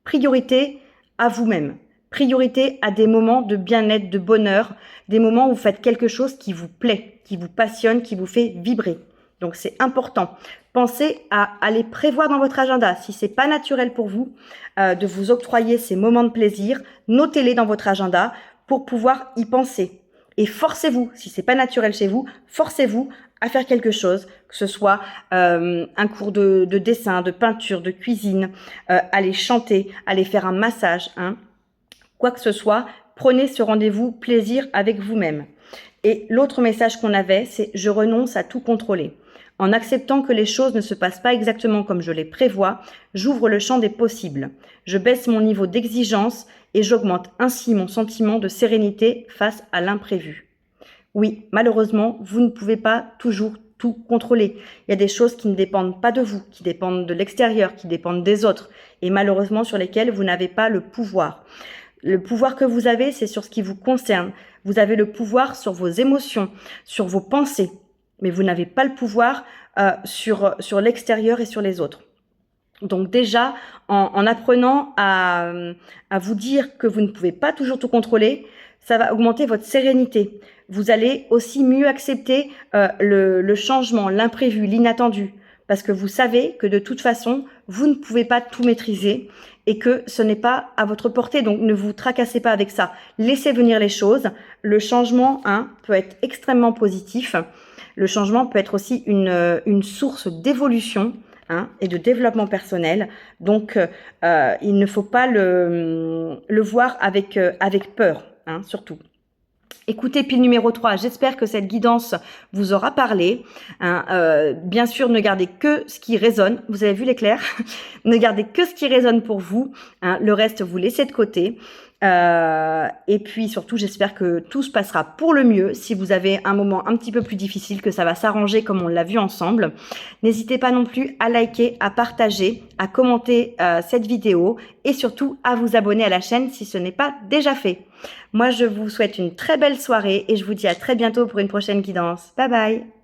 priorité à vous-même. Priorité à des moments de bien-être, de bonheur, des moments où vous faites quelque chose qui vous plaît, qui vous passionne, qui vous fait vibrer. Donc c'est important. Pensez à aller prévoir dans votre agenda, si c'est pas naturel pour vous, de vous octroyer ces moments de plaisir, notez-les dans votre agenda pour pouvoir y penser. Et forcez-vous, si c'est pas naturel chez vous, forcez-vous à faire quelque chose, que ce soit un cours de dessin, de peinture, de cuisine, aller chanter, aller faire un massage, hein, quoi que ce soit, prenez ce rendez-vous plaisir avec vous-même. Et l'autre message qu'on avait, c'est « Je renonce à tout contrôler ». En acceptant que les choses ne se passent pas exactement comme je les prévois, j'ouvre le champ des possibles. Je baisse mon niveau d'exigence et j'augmente ainsi mon sentiment de sérénité face à l'imprévu. Oui, malheureusement, vous ne pouvez pas toujours tout contrôler. Il y a des choses qui ne dépendent pas de vous, qui dépendent de l'extérieur, qui dépendent des autres, et malheureusement sur lesquelles vous n'avez pas le pouvoir. Le pouvoir que vous avez, c'est sur ce qui vous concerne. Vous avez le pouvoir sur vos émotions, sur vos pensées, mais vous n'avez pas le pouvoir sur l'extérieur et sur les autres. Donc déjà, en apprenant à vous dire que vous ne pouvez pas toujours tout contrôler, ça va augmenter votre sérénité. Vous allez aussi mieux accepter le changement, l'imprévu, l'inattendu, parce que vous savez que de toute façon, vous ne pouvez pas tout maîtriser et que ce n'est pas à votre portée. Donc, ne vous tracassez pas avec ça. Laissez venir les choses. Le changement peut être extrêmement positif. Le changement peut être aussi une source d'évolution et de développement personnel. Donc, il ne faut pas le voir avec peur, surtout. Écoutez, pile numéro 3, j'espère que cette guidance vous aura parlé. Bien sûr, ne gardez que ce qui résonne. Vous avez vu l'éclair? Ne gardez que ce qui résonne pour vous. Le reste, vous laissez de côté. Et puis surtout, j'espère que tout se passera pour le mieux. Si vous avez un moment un petit peu plus difficile, que ça va s'arranger comme on l'a vu ensemble. N'hésitez pas non plus à liker, à partager, à commenter cette vidéo et surtout à vous abonner à la chaîne si ce n'est pas déjà fait. Moi, je vous souhaite une très belle soirée et je vous dis à très bientôt pour une prochaine guidance. Bye bye!